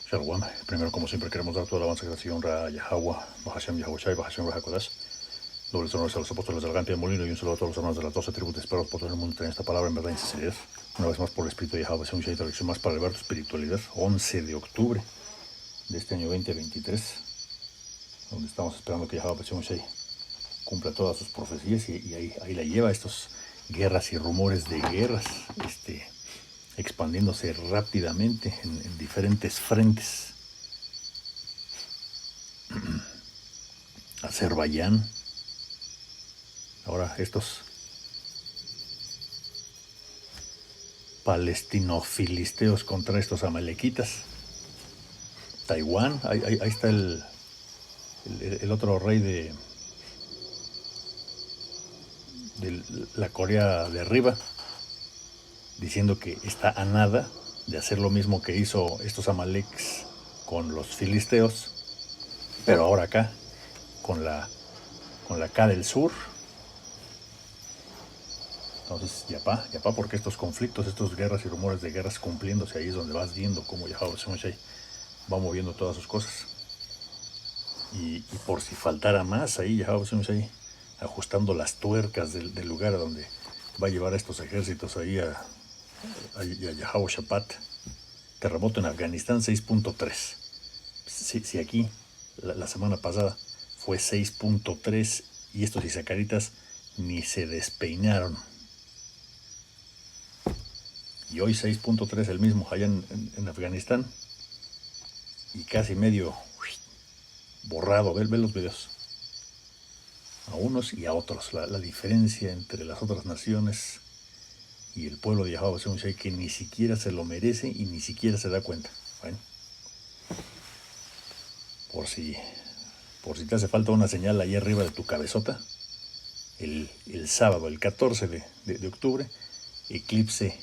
Shalom. Primero, como siempre, queremos dar toda la alabanza, gracia y honra a Yahweh, Bahashem Yahushai, Bahashem Rahakodash. Dobles honores a los apóstoles del Gante de Molino y un saludo a todos los hermanos de las 12 tribus de esperos por todo el mundo tener esta palabra en verdad y en sinceridad. Una vez más por el Espíritu de Yahweh, un Shai, lección más para elevar tu espiritualidad. 11 de octubre de este año 2023, donde estamos esperando que Yahweh un Shai cumpla todas sus profecías y ahí la lleva, estos guerras y rumores de guerras, expandiéndose rápidamente en diferentes frentes. Azerbaiyán, ahora estos palestino-filisteos contra estos amalequitas. Taiwán, ahí está el otro rey de la Corea de arriba, diciendo que está a nada de hacer lo mismo que hizo estos amaleks con los filisteos, pero ahora acá, con la K del sur. Entonces, yapá, porque estos conflictos, estas guerras y rumores de guerras cumpliéndose, ahí es donde vas viendo cómo Yahweh va moviendo todas sus cosas. Y por si faltara más, ahí Yahweh ajustando las tuercas del lugar a donde va a llevar a estos ejércitos ahí a Yahweh Shapat. Terremoto en Afganistán 6.3. Si aquí la semana pasada fue 6.3 y estos isacaritas ni se despeinaron. Y hoy 6.3 el mismo allá en Afganistán. Y casi medio borrado. Ve los videos. A unos y a otros. La diferencia entre las otras naciones y el pueblo de Yahweh Shai, que ni siquiera se lo merece y ni siquiera se da cuenta. Bueno, por si te hace falta una señal ahí arriba de tu cabezota, el sábado, el 14 de octubre, eclipse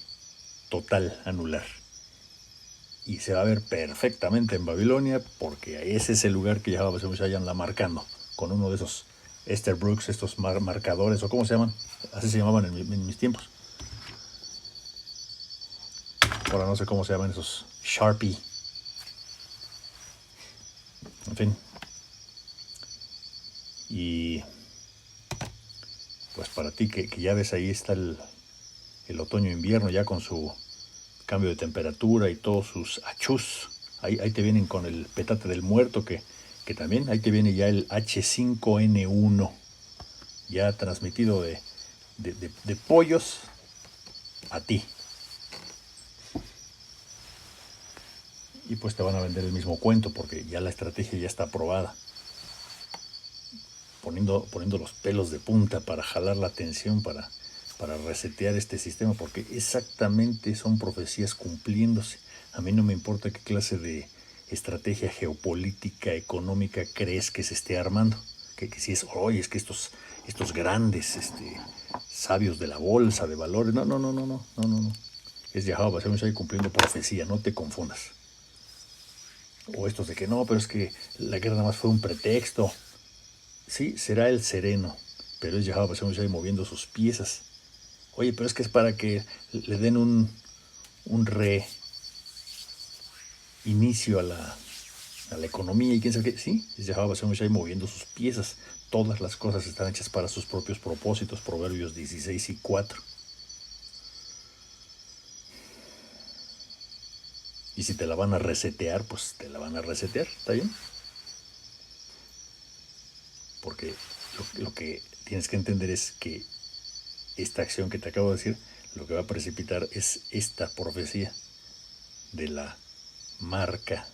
total anular. Y se va a ver perfectamente en Babilonia, porque ese es el lugar que Yahweh Shai anda marcando, con uno de esos Esterbrooks, estos marcadores, o cómo se llaman, así se llamaban en mis tiempos. Ahora no sé cómo se llaman esos Sharpie. En fin. Y pues para ti que ya ves ahí está el otoño-invierno ya con su cambio de temperatura y todos sus achús. Ahí te vienen con el petate del muerto que también ahí te viene ya el H5N1 ya transmitido de pollos a ti. Y pues te van a vender el mismo cuento porque ya la estrategia ya está aprobada. Poniendo los pelos de punta para jalar la atención, para resetear este sistema, porque exactamente son profecías cumpliéndose. A mí no me importa qué clase de estrategia geopolítica, económica crees que se esté armando. Que si es, oye, es que estos grandes sabios de la bolsa de valores, no. Es Yahweh Shai cumpliendo profecía, no te confundas. O estos de que no, pero es que la guerra nada más fue un pretexto. Sí, será el sereno, pero es Yahweh Shai moviendo sus piezas. Oye, pero es que es para que le den un reinicio a la economía y quién sabe qué. Sí, es Yahweh Shai moviendo sus piezas. Todas las cosas están hechas para sus propios propósitos. Proverbios 16:4. Y si te la van a resetear, pues te la van a resetear, ¿está bien? Porque lo que tienes que entender es que esta acción que te acabo de decir, lo que va a precipitar es esta profecía de la marca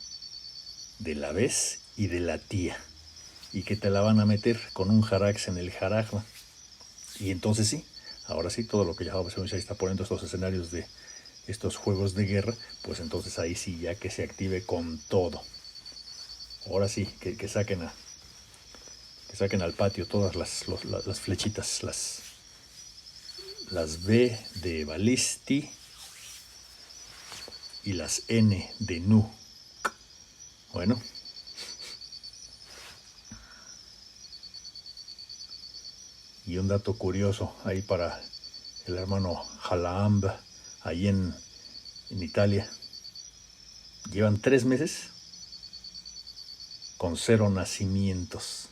de la vez y de la tía. Y que te la van a meter con un jarax en el jarajma. Y entonces sí, ahora sí, todo lo que Yahweh Shai está poniendo estos escenarios de estos juegos de guerra, pues entonces ahí sí ya que se active con todo. Ahora sí, que saquen al patio todas las flechitas, las B de Balisti y las N de Nu. Bueno. Y un dato curioso ahí para el hermano Halaamba, ahí en Italia. Llevan 3 meses con 0 nacimientos.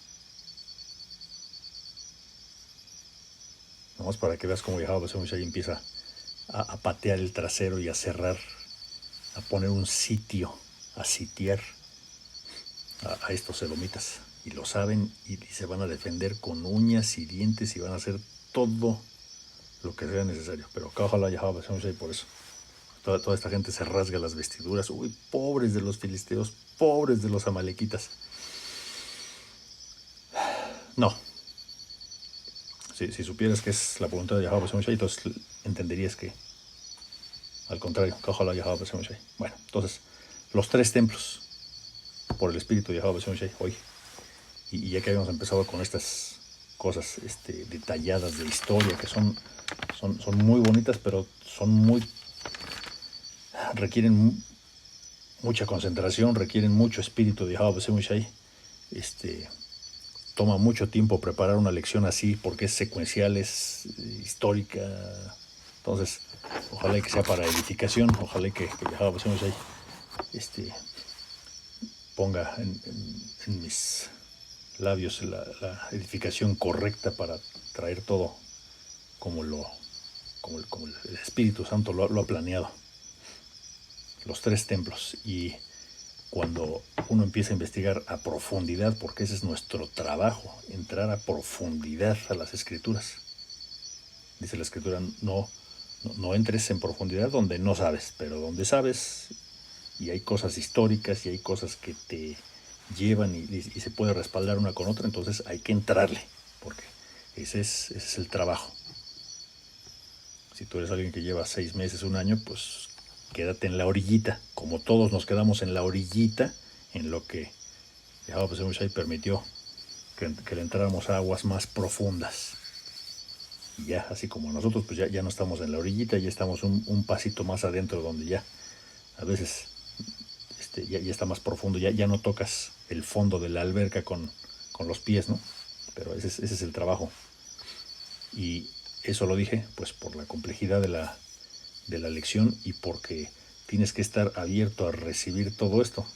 Nomás para que veas cómo Yahweh Hashem Shai empieza a patear el trasero y a cerrar, a poner un sitio, a sitiar a estos edomitas. Y lo saben y se van a defender con uñas y dientes y van a hacer todo lo que sea necesario. Pero ojalá Yahweh Hashem Shai por eso. Toda esta gente se rasga las vestiduras. Uy, pobres de los filisteos, pobres de los amalequitas. No. Si supieras que es la voluntad de Yahweh Hashem Shai, entonces entenderías que, al contrario, ojalá Yahweh Hashem Shai. Bueno, entonces, los 3 templos por el espíritu de Yahweh Hashem Shai hoy. Y ya que habíamos empezado con estas cosas detalladas de historia, que son muy bonitas, pero requieren mucha concentración, requieren mucho espíritu de Yahweh Hashem Shai. Toma mucho tiempo preparar una lección así, porque es secuencial, es histórica. Entonces, ojalá que sea para edificación, ojalá que Yahweh Hashem Shai ponga en mis labios la edificación correcta para traer todo como el Espíritu Santo lo ha planeado. Los 3 templos. Y cuando uno empieza a investigar a profundidad, porque ese es nuestro trabajo, entrar a profundidad a las Escrituras. Dice la Escritura, no entres en profundidad donde no sabes, pero donde sabes, y hay cosas históricas y hay cosas que te llevan y se puede respaldar una con otra, entonces hay que entrarle, porque ese es el trabajo. Si tú eres alguien que lleva 6 meses, 1 año, pues quédate en la orillita, como todos nos quedamos en la orillita, en lo que Yahweh Hashem Shai permitió que le entráramos a aguas más profundas. Y ya, así como nosotros, pues ya no estamos en la orillita, ya estamos un pasito más adentro, donde ya a veces ya está más profundo, ya no tocas el fondo de la alberca con los pies, ¿no? Pero ese es el trabajo. Y eso lo dije, pues por la complejidad de la lección y porque tienes que estar abierto a recibir todo esto.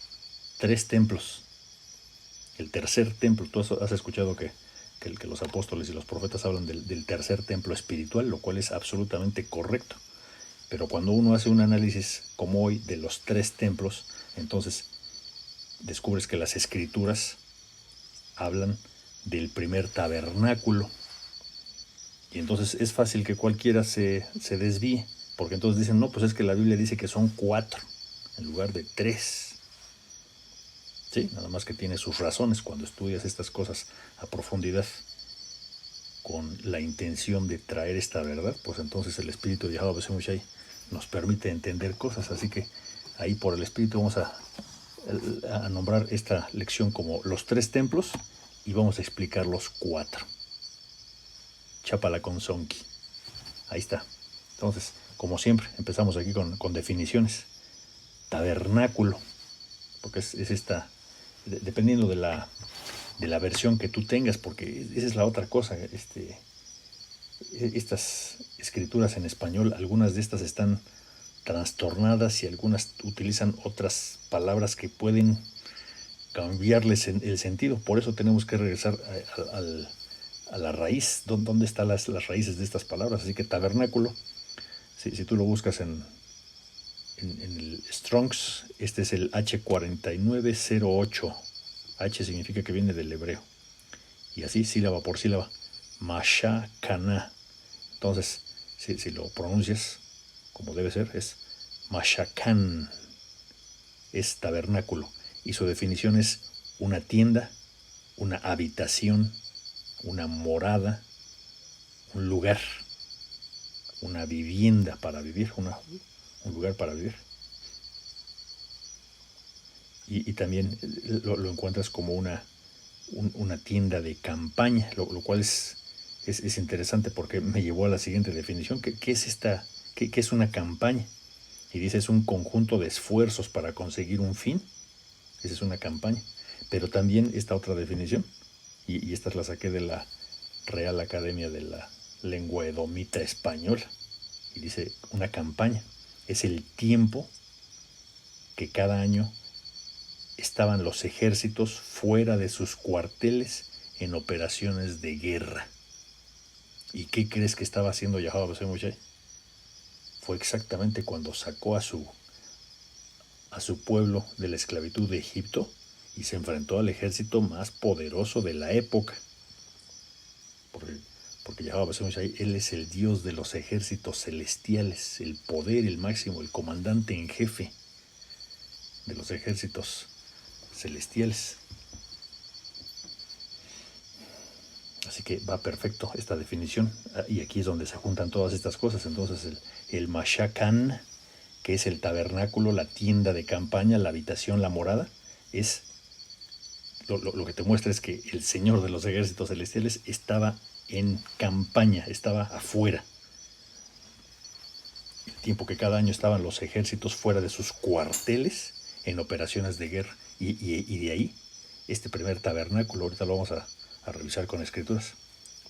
3 templos. El tercer templo, tú has escuchado que los apóstoles y los profetas hablan del tercer templo espiritual, lo cual es absolutamente correcto. Pero cuando uno hace un análisis como hoy de los 3 templos, entonces descubres que las Escrituras hablan del primer tabernáculo. Y entonces es fácil que cualquiera se desvíe, porque entonces dicen, no, pues es que la Biblia dice que son 4 en lugar de 3. Sí, nada más que tiene sus razones cuando estudias estas cosas a profundidad con la intención de traer esta verdad, pues entonces el Espíritu de Yahweh Hashem Shai nos permite entender cosas. Así que ahí por el Espíritu vamos a nombrar esta lección como los 3 templos y vamos a explicar los 4. Chapala con Sonki. Ahí está. Entonces, como siempre, empezamos aquí con definiciones. Tabernáculo, porque es esta, dependiendo de la versión que tú tengas, porque esa es la otra cosa. Estas escrituras en español, algunas de estas están trastornadas y algunas utilizan otras palabras que pueden cambiarles el sentido. Por eso tenemos que regresar a la raíz, dónde están las raíces de estas palabras. Así que tabernáculo, si tú lo buscas en el Strongs, este es el H4908. H significa que viene del hebreo. Y así, sílaba por sílaba. Mashakana. Entonces, si lo pronuncias como debe ser, es Mashakan. Es tabernáculo. Y su definición es una tienda, una habitación, una morada, un lugar, una vivienda para vivir, un lugar para vivir. Y también lo encuentras como una tienda de campaña, lo cual es interesante porque me llevó a la siguiente definición. ¿Qué es esta? ¿Qué es una campaña? Y dice, es un conjunto de esfuerzos para conseguir un fin. Esa es una campaña. Pero también esta otra definición, y esta la saqué de la Real Academia de la Lengua Edomita Española, y dice, una campaña es el tiempo que cada año estaban los ejércitos fuera de sus cuarteles en operaciones de guerra. ¿Y qué crees que estaba haciendo Yahweh Hashem Moshe? Fue exactamente cuando sacó a su pueblo de la esclavitud de Egipto y se enfrentó al ejército más poderoso de la época. Porque Yahweh Hashem Moshe, él es el Dios de los ejércitos celestiales, el poder, el máximo, el comandante en jefe de los ejércitos celestiales. Así que va perfecto esta definición. Y aquí es donde se juntan todas estas cosas. Entonces el Mashakan, que es el tabernáculo, la tienda de campaña, la habitación, la morada, es lo que te muestra es que el Señor de los ejércitos celestiales estaba en campaña, estaba afuera. El tiempo que cada año estaban los ejércitos fuera de sus cuarteles en operaciones de guerra. Y de ahí, este primer tabernáculo, ahorita lo vamos a revisar con escrituras,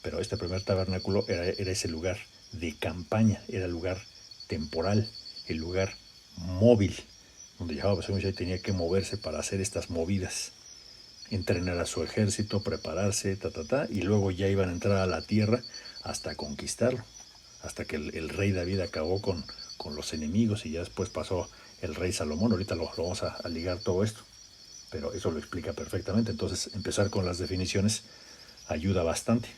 pero este primer tabernáculo era ese lugar de campaña, era el lugar temporal, el lugar móvil, donde Yahweh tenía que moverse para hacer estas movidas, entrenar a su ejército, prepararse, y luego ya iban a entrar a la tierra hasta conquistarlo, hasta que el rey David acabó con los enemigos y ya después pasó el rey Salomón. Ahorita lo vamos a ligar todo esto, pero eso lo explica perfectamente. Entonces empezar con las definiciones ayuda bastante.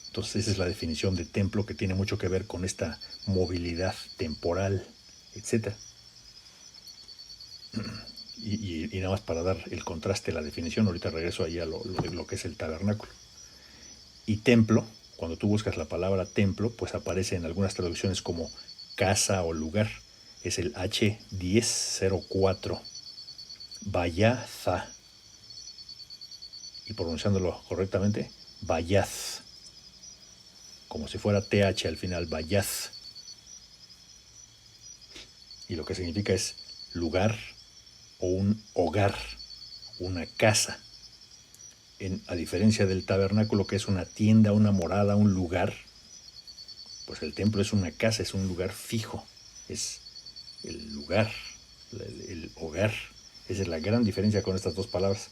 Entonces esa es la definición de templo, que tiene mucho que ver con esta movilidad temporal, etc. Y nada más para dar el contraste, la definición, ahorita regreso ahí a lo que es el tabernáculo. Y templo, cuando tú buscas la palabra templo, pues aparece en algunas traducciones como casa o lugar. Es el H1004, Bayaza. Y pronunciándolo correctamente, Bayaz, como si fuera TH al final, Bayaz. Y lo que significa es lugar o un hogar, una casa. A diferencia del tabernáculo, que es una tienda, una morada, un lugar, pues el templo es una casa, es un lugar fijo, es el lugar, el hogar. Esa es la gran diferencia con estas dos palabras.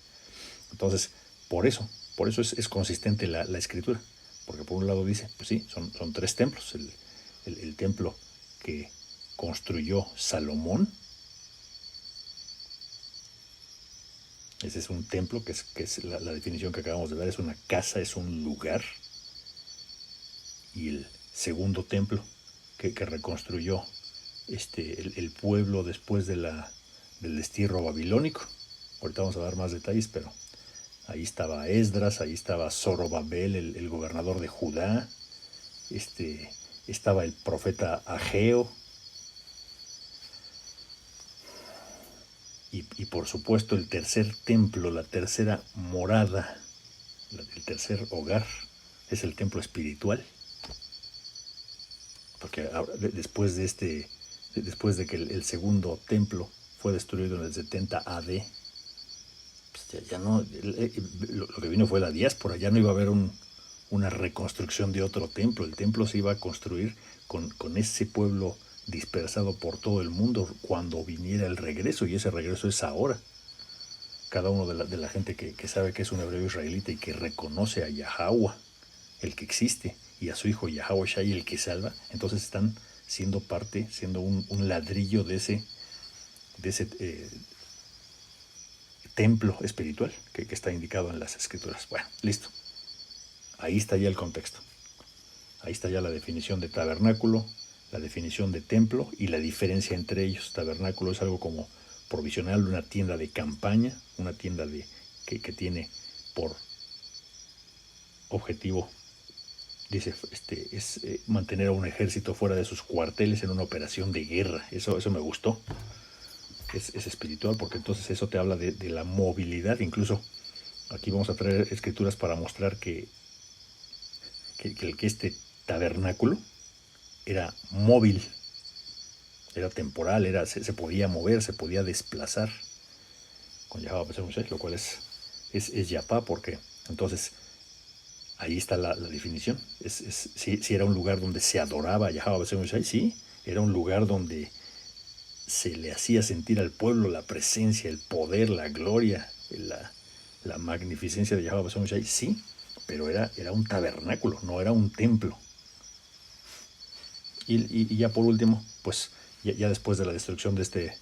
Entonces, por eso es consistente la escritura, porque por un lado dice, pues sí, son tres templos. El templo que construyó Salomón, ese es un templo, que es la definición que acabamos de ver, es una casa, es un lugar. Y el segundo templo que reconstruyó el pueblo después del destierro babilónico. Ahorita vamos a dar más detalles, pero ahí estaba Esdras, ahí estaba Zorobabel, el gobernador de Judá, estaba el profeta Ageo, y por supuesto el tercer templo, la tercera morada, el tercer hogar, es el templo espiritual. Porque después de que el segundo templo fue destruido en el 70 AD, pues ya no, lo que vino fue la diáspora, ya no iba a haber una reconstrucción de otro templo. El templo se iba a construir con ese pueblo dispersado por todo el mundo cuando viniera el regreso, y ese regreso es ahora. Cada uno de la gente que sabe que es un hebreo israelita y que reconoce a Yahweh, el que existe, y a su hijo Yahweh Shai, el que salva, entonces están siendo parte, siendo un ladrillo de ese templo espiritual que está indicado en las escrituras. Bueno, listo. Ahí está ya el contexto. Ahí está ya la definición de tabernáculo, la definición de templo y la diferencia entre ellos. Tabernáculo es algo como provisional, una tienda de campaña, una tienda que tiene por objetivo, dice, es mantener a un ejército fuera de sus cuarteles en una operación de guerra. Eso me gustó. Es espiritual, porque entonces eso te habla de la movilidad. Incluso aquí vamos a traer escrituras para mostrar que este tabernáculo era móvil, era temporal, se podía mover, se podía desplazar con Yahweh, lo cual es Yapá, porque entonces ahí está la definición. Si era un lugar donde se adoraba a Yahweh, sí, era un lugar donde se le hacía sentir al pueblo la presencia, el poder, la gloria, la magnificencia de Yahweh Hashem Shai, sí, pero era un tabernáculo, no era un templo. Y ya por último, pues ya después de la destrucción de este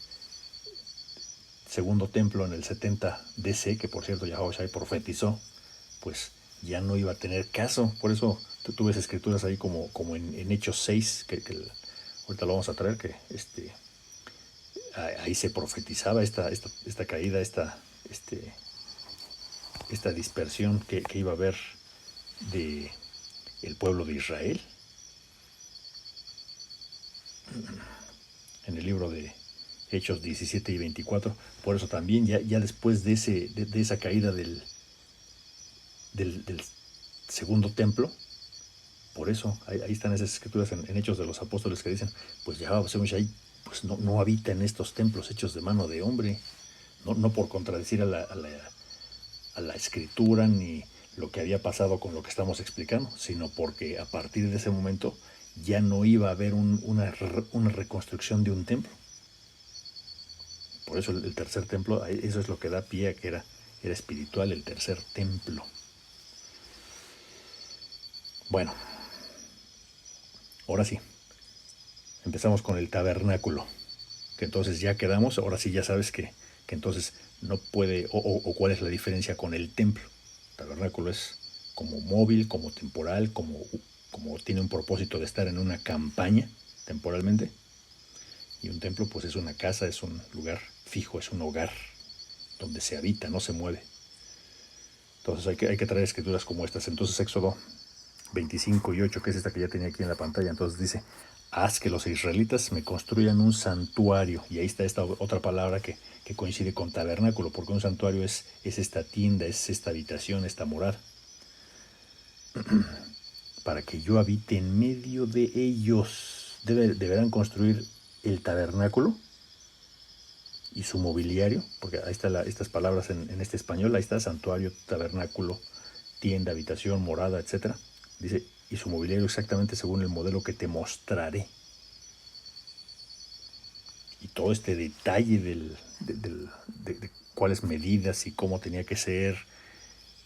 segundo templo en el 70 DC, que por cierto Yahweh Shai profetizó, pues ya no iba a tener caso. Por eso tú ves escrituras ahí como en Hechos 6, que ahorita lo vamos a traer, que ahí se profetizaba esta caída, esta dispersión que iba a haber de el pueblo de Israel. En el libro de Hechos 17 y 24. Por eso también ya después de esa caída del segundo templo, por eso ahí están esas escrituras en Hechos de los Apóstoles que dicen, pues Yahweh Shai pues no habita en estos templos hechos de mano de hombre, no por contradecir a la escritura ni lo que había pasado con lo que estamos explicando, sino porque a partir de ese momento ya no iba a haber una reconstrucción de un templo. Por eso el tercer templo, eso es lo que da pie a que era espiritual el tercer templo. Bueno, ahora sí, empezamos con el tabernáculo, que entonces ya quedamos, ahora sí ya sabes que entonces no puede, o cuál es la diferencia con el templo. El tabernáculo es como móvil, como temporal, como tiene un propósito de estar en una campaña temporalmente, y un templo pues es una casa, es un lugar fijo, es un hogar donde se habita, no se mueve. Entonces hay que traer escrituras como estas. Entonces Éxodo 25 y 8, que es esta que ya tenía aquí en la pantalla, entonces dice, haz que los israelitas me construyan un santuario. Y ahí está esta otra palabra que coincide con tabernáculo, porque un santuario es esta tienda, es esta habitación, esta morada. Para que yo habite en medio de ellos. Deberán construir el tabernáculo y su mobiliario, porque ahí están estas palabras en este español, ahí está santuario, tabernáculo, tienda, habitación, morada, etc. Dice, y su mobiliario exactamente según el modelo que te mostraré. Y todo este detalle de cuáles medidas y cómo tenía que ser,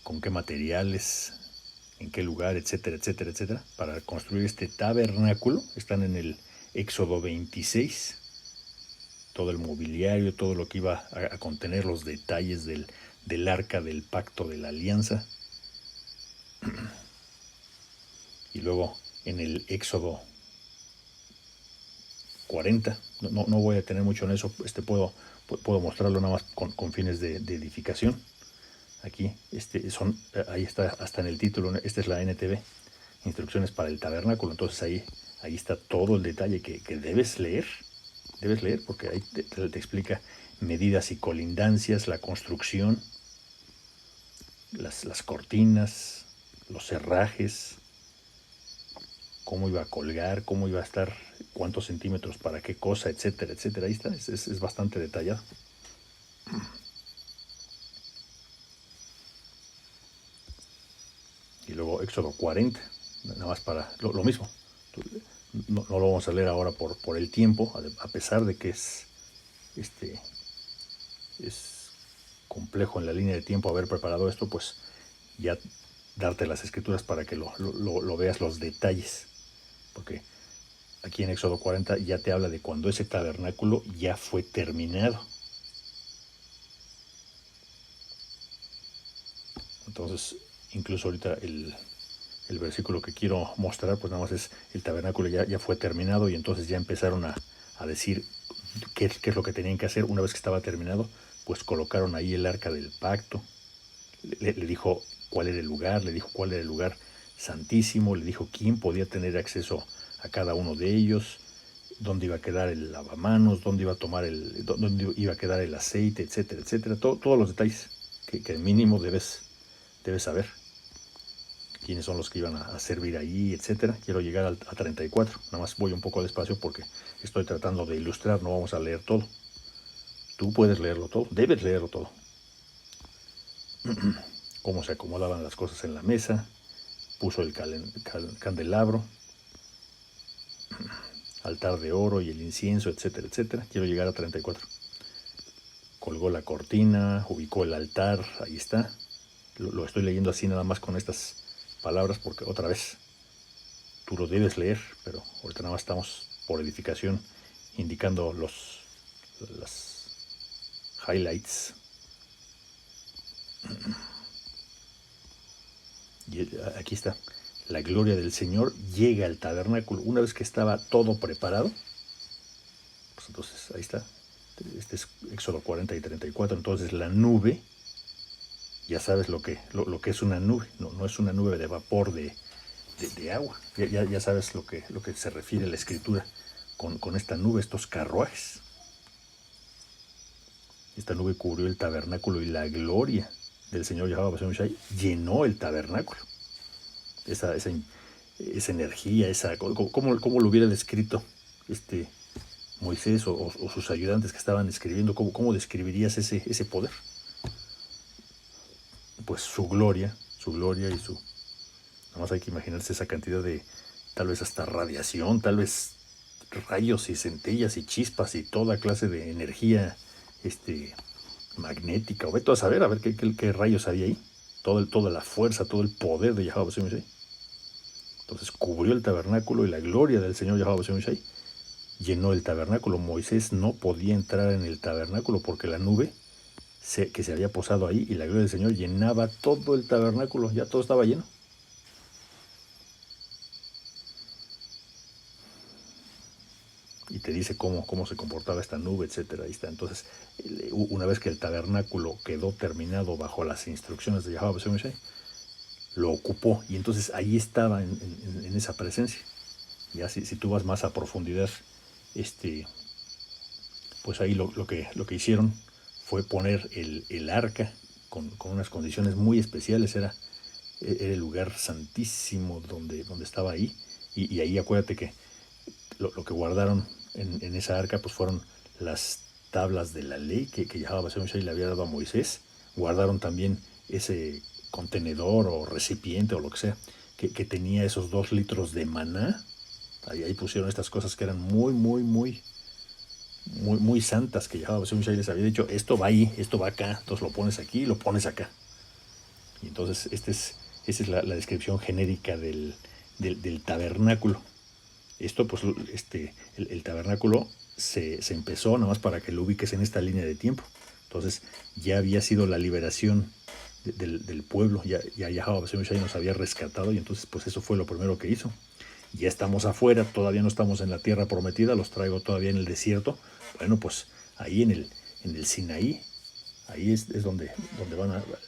con qué materiales, en qué lugar, etcétera, etcétera, etcétera, para construir este tabernáculo, están en el Éxodo 26. Todo el mobiliario, todo lo que iba a contener, los detalles del arca, del pacto, de la alianza. Y luego en el Éxodo 40, no voy a tener mucho en eso, puedo mostrarlo nada más con fines de edificación. Aquí ahí está hasta en el título, esta es la NTV, instrucciones para el tabernáculo. Entonces ahí está todo el detalle que debes leer porque ahí te explica medidas y colindancias, la construcción, las cortinas, los herrajes, cómo iba a colgar, cómo iba a estar, cuántos centímetros para qué cosa, etcétera, etcétera. Ahí está, es bastante detallado. Y luego Éxodo 40, nada más para lo mismo. No lo vamos a leer ahora por el tiempo, a pesar de que es complejo en la línea de tiempo haber preparado esto, pues ya darte las escrituras para que lo veas, los detalles, porque aquí en Éxodo 40 ya te habla de cuando ese tabernáculo ya fue terminado. Entonces, incluso ahorita el versículo que quiero mostrar, pues nada más es el tabernáculo ya fue terminado, y entonces ya empezaron a decir qué es lo que tenían que hacer una vez que estaba terminado. Pues colocaron ahí el arca del pacto, le dijo cuál era el lugar, le dijo cuál era el lugar santísimo, le dijo quién podía tener acceso a cada uno de ellos, dónde iba a quedar el lavamanos, dónde iba a quedar el aceite, etcétera, etcétera. Todos los detalles que mínimo debes saber. Quiénes son los que iban a servir ahí, etcétera. Quiero llegar a 34. Nada más voy un poco despacio porque estoy tratando de ilustrar, no vamos a leer todo. Tú puedes leerlo todo, debes leerlo todo. Cómo se acomodaban las cosas en la mesa, puso el candelabro, altar de oro y el incienso, etcétera, etcétera. Quiero llegar a 34. Colgó la cortina, ubicó el altar, ahí está. Lo estoy leyendo así nada más con estas palabras porque otra vez tú lo debes leer, pero ahorita nada más estamos por edificación indicando las highlights. Y aquí está. La gloria del Señor llega al tabernáculo. Una vez que estaba todo preparado, pues entonces ahí está. Este es Éxodo 40 y 34. Entonces la nube, ya sabes lo que es una nube. No es una nube de vapor de agua. Ya sabes lo que se refiere la escritura con esta nube, estos carruajes. Esta nube cubrió el tabernáculo y la gloria del Señor Yahweh llenó el tabernáculo. Esa energía, ¿cómo lo hubiera descrito Moisés o sus ayudantes que estaban escribiendo? ¿Cómo describirías ese poder? Pues su gloria y su... Nada más hay que imaginarse esa cantidad de, tal vez hasta radiación, tal vez rayos y centellas y chispas y toda clase de energía magnética, o vete a saber qué rayos había ahí. Toda la fuerza, todo el poder de Yahweh Shai. Entonces cubrió el tabernáculo y la gloria del Señor Yahweh Shai llenó el tabernáculo. Moisés no podía entrar en el tabernáculo porque la nube que se había posado ahí y la gloria del Señor llenaba todo el tabernáculo, ya todo estaba lleno. Y te dice cómo se comportaba esta nube, etcétera. Ahí está. Entonces, una vez que el tabernáculo quedó terminado bajo las instrucciones de Yahweh Shai, lo ocupó y entonces ahí estaba en esa presencia. Ya si tú vas más a profundidad, pues ahí lo que hicieron fue poner el arca con unas condiciones muy especiales. Era el lugar santísimo donde estaba ahí, y ahí acuérdate que lo que guardaron en esa arca pues fueron las tablas de la ley que Yahweh Shai le había dado a Moisés. Guardaron también ese contenedor o recipiente o lo que sea que tenía esos 2 litros de maná. Ahí pusieron estas cosas que eran muy santas, que Yahweh Shai les había dicho: esto va ahí, esto va acá, entonces lo pones aquí y lo pones acá. Y entonces esa es la descripción genérica del tabernáculo. Esto pues el tabernáculo se empezó, nada más para que lo ubiques en esta línea de tiempo. Entonces ya había sido la liberación del pueblo, ya Yahweh Shai nos había rescatado, y entonces pues eso fue lo primero que hizo. Ya estamos afuera, todavía no estamos en la tierra prometida, los traigo todavía en el desierto. Bueno, pues ahí en el Sinaí, ahí es donde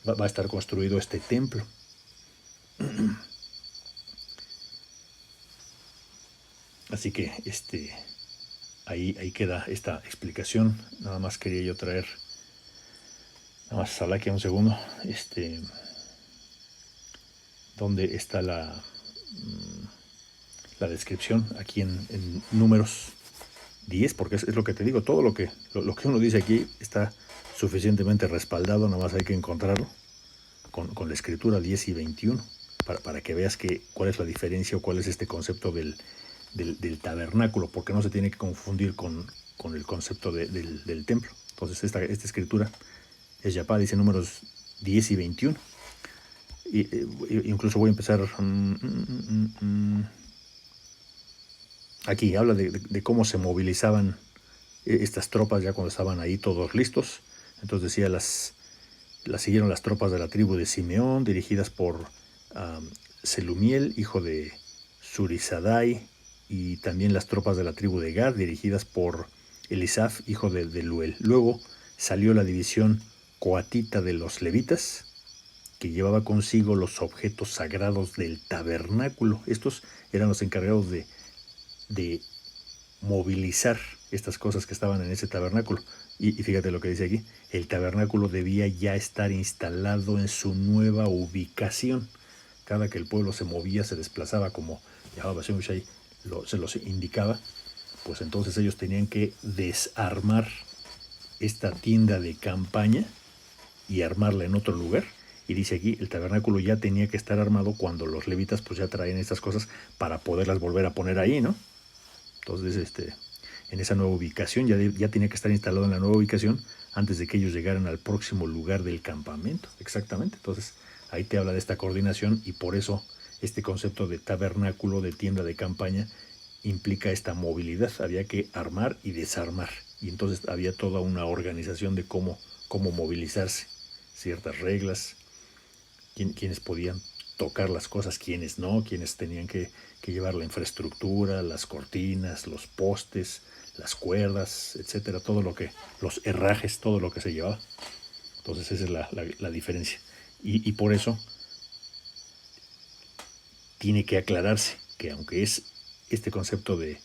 va a estar construido este templo. Así que ahí queda esta explicación. Nada más quería yo traer, nada más hablar aquí un segundo, donde está la descripción aquí en Números 10, porque es lo que te digo, todo lo que uno dice aquí está suficientemente respaldado, nada más hay que encontrarlo con la escritura 10 y 21, para que veas cuál es la diferencia o cuál es este concepto del tabernáculo, porque no se tiene que confundir con el concepto del templo. Entonces esta escritura es Yapá, dice Números 10 y 21. Incluso voy a empezar aquí. Habla de cómo se movilizaban estas tropas ya cuando estaban ahí todos listos. Entonces decía, las siguieron las tropas de la tribu de Simeón, dirigidas por Selumiel, hijo de Surizadai, y también las tropas de la tribu de Gad, dirigidas por Elisaf, hijo de Deluel. Luego salió la división coatita de los levitas, que llevaba consigo los objetos sagrados del tabernáculo. Estos eran los encargados de movilizar estas cosas que estaban en ese tabernáculo. Y fíjate lo que dice aquí: el tabernáculo debía ya estar instalado en su nueva ubicación. Cada que el pueblo se movía, se desplazaba, como Yahweh Shai se los indicaba, pues entonces ellos tenían que desarmar esta tienda de campaña y armarla en otro lugar. Y dice aquí, el tabernáculo ya tenía que estar armado cuando los levitas pues ya traían estas cosas para poderlas volver a poner ahí, ¿no? Entonces, en esa nueva ubicación, ya tenía que estar instalado en la nueva ubicación antes de que ellos llegaran al próximo lugar del campamento. Exactamente. Entonces, ahí te habla de esta coordinación y por eso este concepto de tabernáculo, de tienda de campaña, implica esta movilidad. Había que armar y desarmar. Y entonces había toda una organización de cómo movilizarse. Ciertas reglas, quienes podían tocar las cosas, quienes no, quienes tenían que llevar la infraestructura, las cortinas, los postes, las cuerdas, etcétera, todo lo que, los herrajes, todo lo que se llevaba. Entonces esa es la diferencia. Y por eso tiene que aclararse que aunque es este concepto de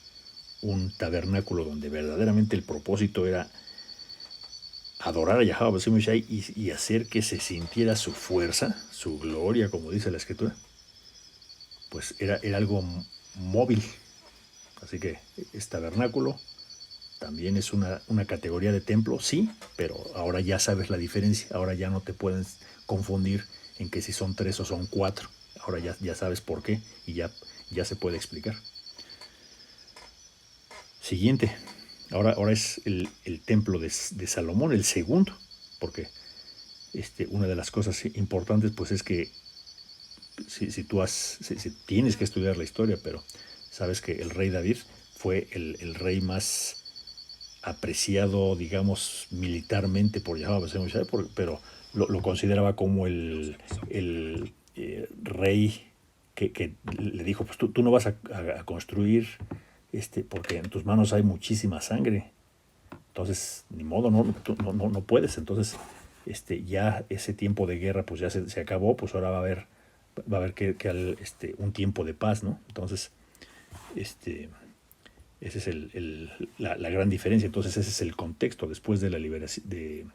un tabernáculo donde verdaderamente el propósito era adorar a Yahweh Hashem Shai y hacer que se sintiera su fuerza, su gloria, como dice la escritura, pues era algo móvil. Así que es tabernáculo, también es una categoría de templo, sí, pero ahora ya sabes la diferencia, ahora ya no te pueden confundir en que si son 3 o son 4, ahora ya sabes por qué y ya se puede explicar. Siguiente, ahora es el templo de Salomón, el segundo, porque una de las cosas importantes pues es que si tienes que estudiar la historia, pero sabes que el rey David fue el rey más apreciado, digamos, militarmente por Yahweh, pero lo consideraba como el rey que le dijo, pues tú no vas a construir porque en tus manos hay muchísima sangre. Entonces, ni modo, no puedes. Entonces, ya ese tiempo de guerra pues ya se acabó, pues ahora va a haber que un tiempo de paz, ¿no? Entonces, esa es la gran diferencia. Entonces, ese es el contexto después de la liberación, de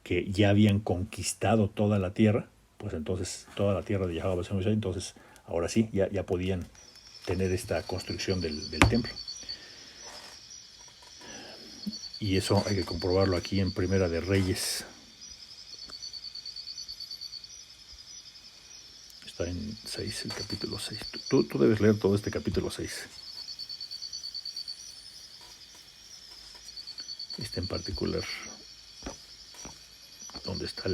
que ya habían conquistado toda la tierra, pues entonces toda la tierra de Yahweh, entonces ahora sí, ya podían tener esta construcción del templo. Y eso hay que comprobarlo aquí en Primera de Reyes. Está en 6, el capítulo 6. Tú debes leer todo este capítulo 6. Este en particular, donde está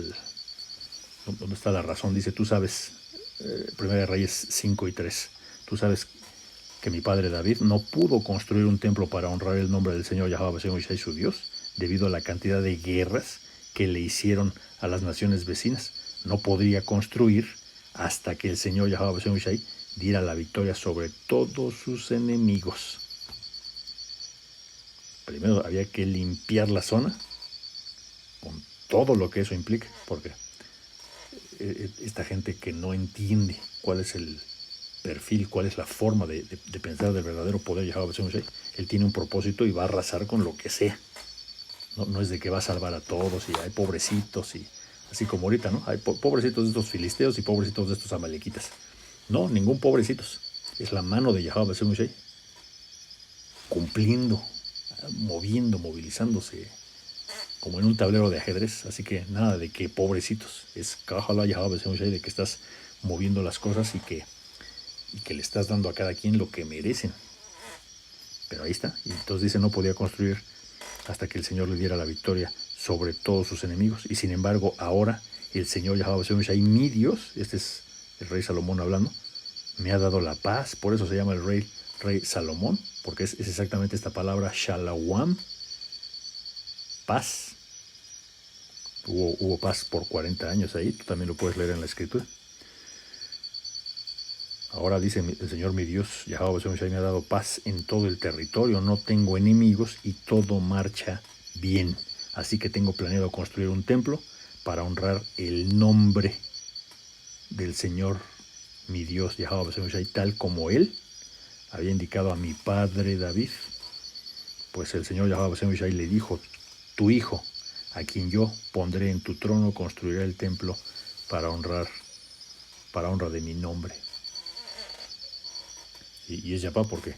la razón. Dice, tú sabes, Primera de Reyes 5 y 3, tú sabes que mi padre David no pudo construir un templo para honrar el nombre del Señor Yahweh Shai, su Dios, debido a la cantidad de guerras que le hicieron a las naciones vecinas. No podría construir hasta que el Señor Yahweh Shai diera la victoria sobre todos sus enemigos. Primero había que limpiar la zona con todo lo que eso implica, porque esta gente que no entiende cuál es el perfil, cuál es la forma de pensar del verdadero poder de Yahweh Shai, él tiene un propósito y va a arrasar con lo que sea. No es de que va a salvar a todos y hay pobrecitos y así como ahorita, ¿no? Hay pobrecitos de estos filisteos y pobrecitos de estos amalequitas. No, ningún pobrecitos. Es la mano de Yahweh Shai cumpliendo, movilizándose como en un tablero de ajedrez. Así que nada de que pobrecitos. Es Kahala Yahweh Shai, de que estás moviendo las cosas y que le estás dando a cada quien lo que merecen. Pero ahí está. Y entonces dice, no podía construir hasta que el Señor le diera la victoria sobre todos sus enemigos. Y sin embargo, ahora el Señor Yahweh Shai, mi Dios, este es el rey Salomón hablando, me ha dado la paz. Por eso se llama el rey Salomón, porque es exactamente esta palabra, Shalawam, paz. Hubo paz por 40 años ahí, tú también lo puedes leer en la escritura. Ahora dice el Señor mi Dios, Yahweh Shai, me ha dado paz en todo el territorio, no tengo enemigos y todo marcha bien. Así que tengo planeado construir un templo para honrar el nombre del Señor mi Dios, Yahweh Shai, tal como Él había indicado a mi padre David. Pues el Señor Yahweh Shai le dijo, tu hijo, a quien yo pondré en tu trono, construirá el templo para honra de mi nombre. Y es Yahweh porque,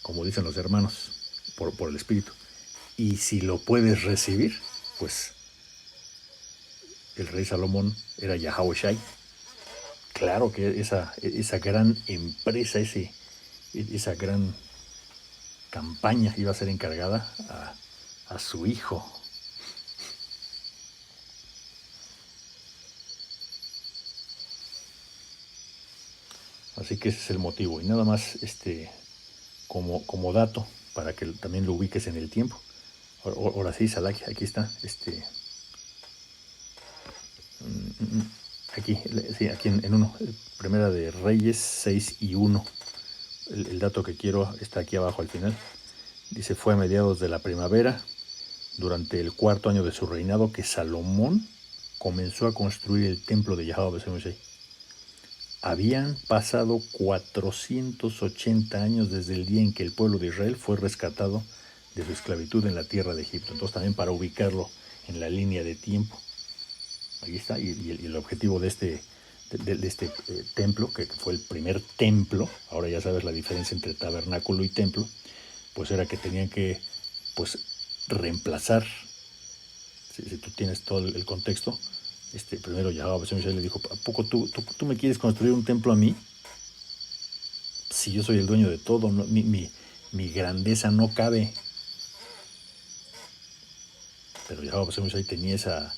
como dicen los hermanos, por el Espíritu. Y si lo puedes recibir, pues el rey Salomón era Yahweh Shai. Claro que esa gran empresa, esa gran campaña iba a ser encargada a su hijo. Así que ese es el motivo. Y nada más como dato, para que también lo ubiques en el tiempo. Ahora sí, Salaki, aquí está. Aquí, sí, aquí en uno. Primera de Reyes 6 y 1. El dato que quiero está aquí abajo al final. Dice, fue a mediados de la primavera, durante el 4º año de su reinado, que Salomón comenzó a construir el templo de Yahweh Besemeshai. Habían pasado 480 años desde el día en que el pueblo de Israel fue rescatado de su esclavitud en la tierra de Egipto. Entonces también para ubicarlo en la línea de tiempo. Ahí está, y el objetivo de este templo, que fue el primer templo, ahora ya sabes la diferencia entre tabernáculo y templo, pues era que tenían que pues reemplazar, si tú tienes todo el contexto, primero Yahweh le dijo, ¿a poco tú me quieres construir un templo a mí? Si yo soy el dueño de todo, no, mi grandeza no cabe. Pero Yahweh tenía esa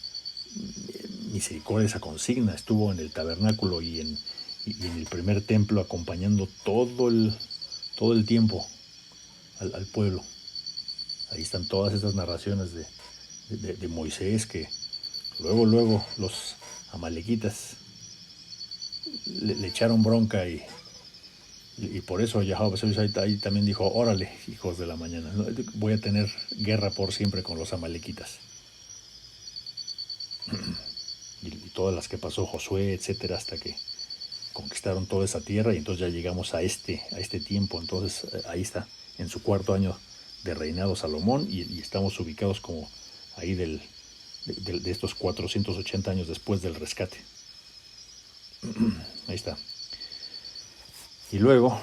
misericordia, esa consigna. Estuvo en el tabernáculo y en el primer templo acompañando todo el tiempo al pueblo. Ahí están todas estas narraciones de Moisés, que luego los amalequitas le echaron bronca y por eso Yahweh ahí también dijo, órale, hijos de la mañana, voy a tener guerra por siempre con los amalequitas. Y todas las que pasó Josué, etcétera, hasta que conquistaron toda esa tierra, y entonces ya llegamos a este tiempo. Entonces ahí está, en su 4º año de reinado Salomón, y estamos ubicados como ahí de estos 480 años después del rescate. Ahí está. Y luego,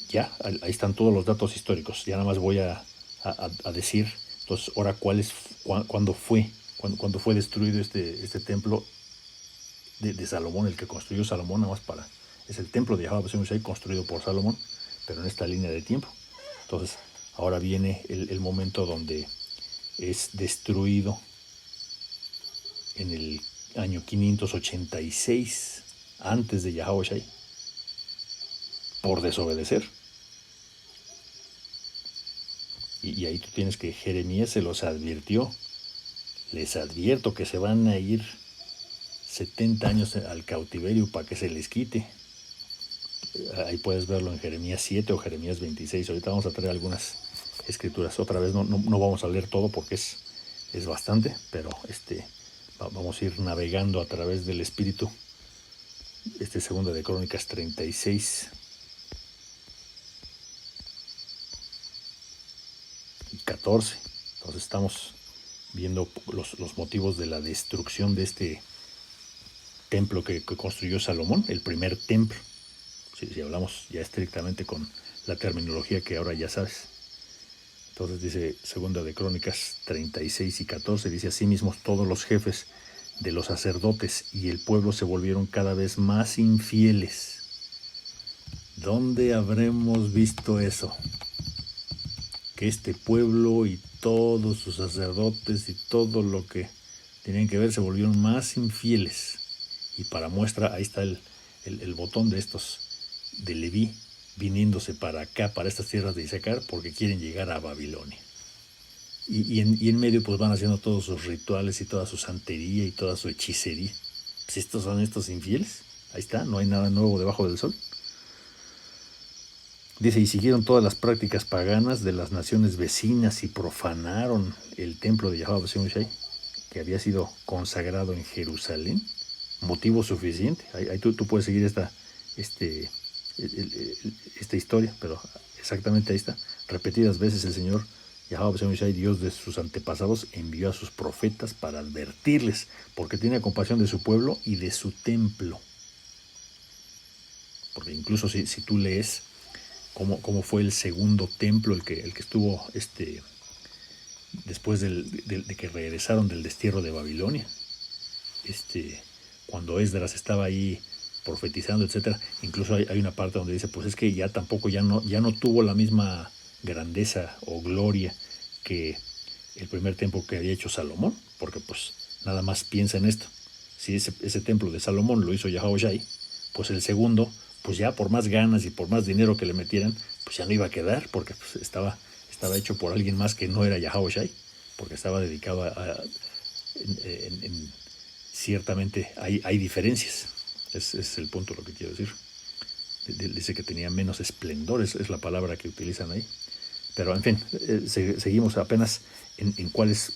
ya, ahí están todos los datos históricos. Ya nada más voy a decir, entonces, ahora cuándo fue destruido este templo de Salomón, el que construyó Salomón, nada más es el templo de Yahweh construido por Salomón, pero en esta línea de tiempo. Entonces, ahora viene el momento donde es destruido en el año 586 antes de Yahweh por desobedecer. Y ahí tú tienes que Jeremías se los advirtió. Les advierto que se van a ir 70 años al cautiverio para que se les quite. Ahí puedes verlo en Jeremías 7 o Jeremías 26. Ahorita vamos a traer algunas escrituras. Otra vez no vamos a leer todo porque es bastante, pero vamos a ir navegando a través del Espíritu. Segunda de Crónicas 36 y 14. Entonces estamos viendo los motivos de la destrucción de este templo que construyó Salomón, el primer templo. Si hablamos ya estrictamente con la terminología que ahora ya sabes. Entonces dice Segunda de Crónicas 36 y 14, dice, asimismo todos los jefes de los sacerdotes y el pueblo se volvieron cada vez más infieles. ¿Dónde habremos visto eso? Que este pueblo y todos sus sacerdotes y todo lo que tenían que ver se volvieron más infieles. Y para muestra, ahí está el botón de estos de Leví viniéndose para acá, para estas tierras de Isaacar, porque quieren llegar a Babilonia. Y en medio pues van haciendo todos sus rituales y toda su santería y toda su hechicería. Pues estos son estos infieles. Ahí está, no hay nada nuevo debajo del sol. Dice, y siguieron todas las prácticas paganas de las naciones vecinas y profanaron el templo de Yahweh Besemeshai, que había sido consagrado en Jerusalén. Motivo suficiente. Ahí tú puedes seguir esta historia, pero exactamente ahí está. Repetidas veces el Señor Yahweh Besemeshai, Dios de sus antepasados, envió a sus profetas para advertirles, porque tiene compasión de su pueblo y de su templo. Porque incluso si tú lees cómo fue el segundo templo, el que estuvo después de que regresaron del destierro de Babilonia, cuando Esdras estaba ahí profetizando, etcétera, incluso hay una parte donde dice, pues es que ya no tuvo la misma grandeza o gloria que el primer templo que había hecho Salomón, porque pues nada más piensa en esto. Si ese templo de Salomón lo hizo Yahawashi, pues el segundo, pues ya por más ganas y por más dinero que le metieran, pues ya no iba a quedar, porque pues estaba hecho por alguien más que no era Yahawashi, porque estaba dedicado ciertamente hay diferencias. Es el punto lo que quiero decir. Dice que tenía menos esplendor, es la palabra que utilizan ahí. Pero en fin, seguimos apenas en cuáles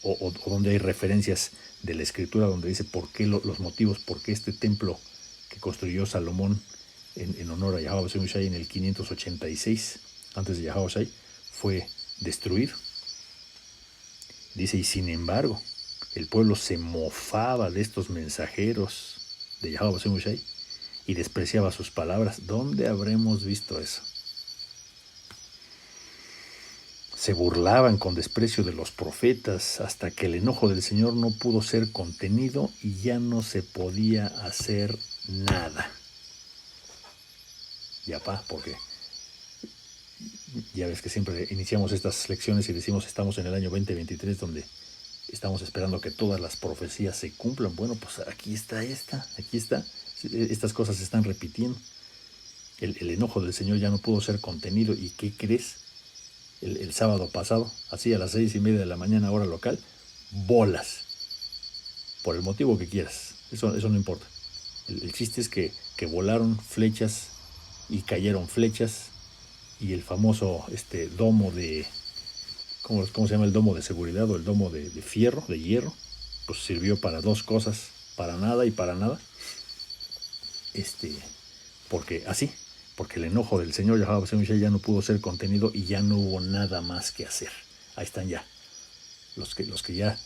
o donde hay referencias de la escritura donde dice por qué los motivos, por qué este templo que construyó Salomón en honor a Yahweh Shai en el 586 antes de Yahweh Shai fue destruido. Dice, y sin embargo, el pueblo se mofaba de estos mensajeros de Yahweh Shai y despreciaba sus palabras. ¿Dónde habremos visto eso? Se burlaban con desprecio de los profetas hasta que el enojo del Señor no pudo ser contenido y ya no se podía hacer nada. Ya porque ya ves que siempre iniciamos estas lecciones y decimos estamos en el año 2023 donde estamos esperando que todas las profecías se cumplan. Bueno, pues aquí está. Estas cosas se están repitiendo. El enojo del Señor ya no pudo ser contenido. ¿Y qué crees? El sábado pasado, así a las 6:30 de la mañana, hora local, bolas. Por el motivo que quieras. Eso no importa. El chiste es que volaron flechas y cayeron flechas y el famoso domo de... ¿Cómo se llama el domo de seguridad o el domo de fierro, de hierro? Pues sirvió para dos cosas, para nada y para nada. Porque el enojo del Señor Yahweh ya no pudo ser contenido y ya no hubo nada más que hacer. Ahí están ya. Los que ya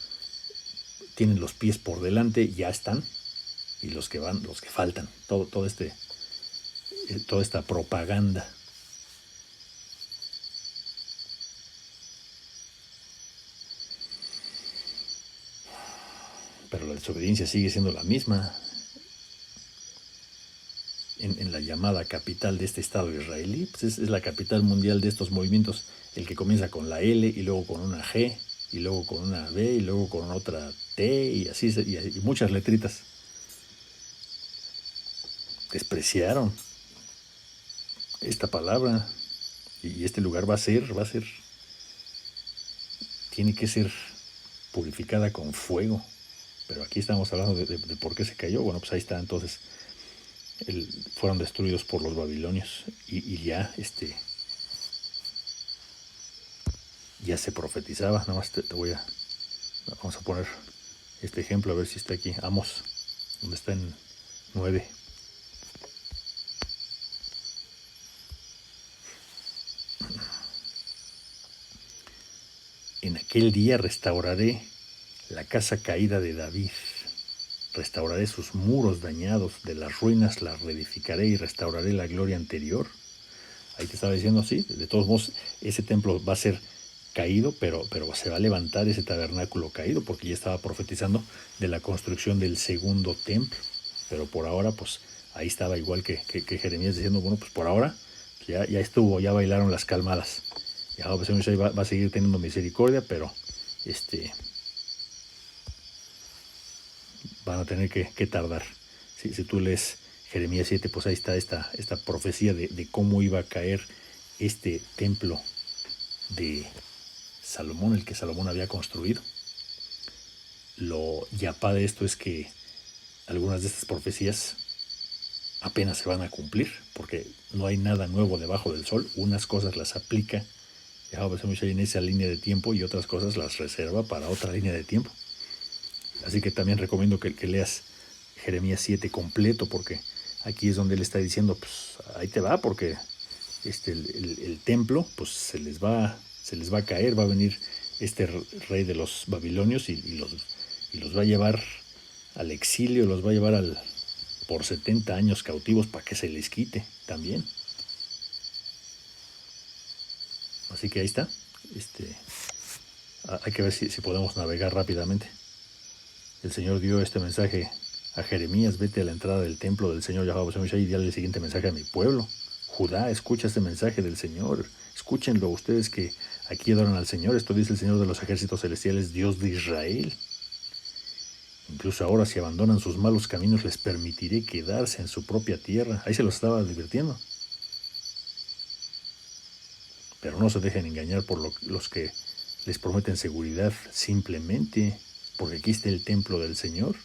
tienen los pies por delante ya están, y los que faltan. Toda esta propaganda. Pero la desobediencia sigue siendo la misma. En la llamada capital de este estado israelí, pues es la capital mundial de estos movimientos, el que comienza con la L y luego con una G y luego con una B y luego con otra T y así, y muchas letritas. Despreciaron esta palabra y este lugar va a ser, tiene que ser purificada con fuego. Pero aquí estamos hablando de por qué se cayó. Bueno, pues ahí está, entonces fueron destruidos por los babilonios y ya ya se profetizaba. Nada más vamos a poner este ejemplo a ver si está aquí. Amos, donde está en 9. En aquel día restauraré la casa caída de David. Restauraré sus muros dañados, de las ruinas las reedificaré y restauraré la gloria anterior. Ahí te estaba diciendo, sí, de todos modos, ese templo va a ser caído, pero se va a levantar ese tabernáculo caído, porque ya estaba profetizando de la construcción del segundo templo. Pero por ahora, pues, ahí estaba igual que Jeremías diciendo, bueno, pues por ahora, ya estuvo, ya bailaron las calmadas. Ya pues, va a seguir teniendo misericordia, pero van a tener que tardar. Si tú lees Jeremías 7, pues ahí está esta profecía de cómo iba a caer este templo de Salomón, el que Salomón había construido. Lo yapá de esto es que algunas de estas profecías apenas se van a cumplir, porque no hay nada nuevo debajo del sol. Unas cosas las aplica Yahweh en esa línea de tiempo y otras cosas las reserva para otra línea de tiempo. Así que también recomiendo que leas Jeremías 7 completo, porque aquí es donde él está diciendo, pues ahí te va, porque el templo pues se les va a caer, va a venir este rey de los babilonios y los va a llevar al exilio, los va a llevar por 70 años cautivos para que se les quite también. Así que ahí está. Hay que ver si podemos navegar rápidamente. El Señor dio este mensaje a Jeremías: vete a la entrada del templo del Señor Yahweh y dale el siguiente mensaje a mi pueblo. Judá, escucha este mensaje del Señor. Escúchenlo ustedes que aquí adoran al Señor. Esto dice el Señor de los ejércitos celestiales, Dios de Israel. Incluso ahora, si abandonan sus malos caminos, les permitiré quedarse en su propia tierra. Ahí se los estaba advirtiendo. Pero no se dejen engañar por los que les prometen seguridad simplemente porque aquí está el templo del Señor.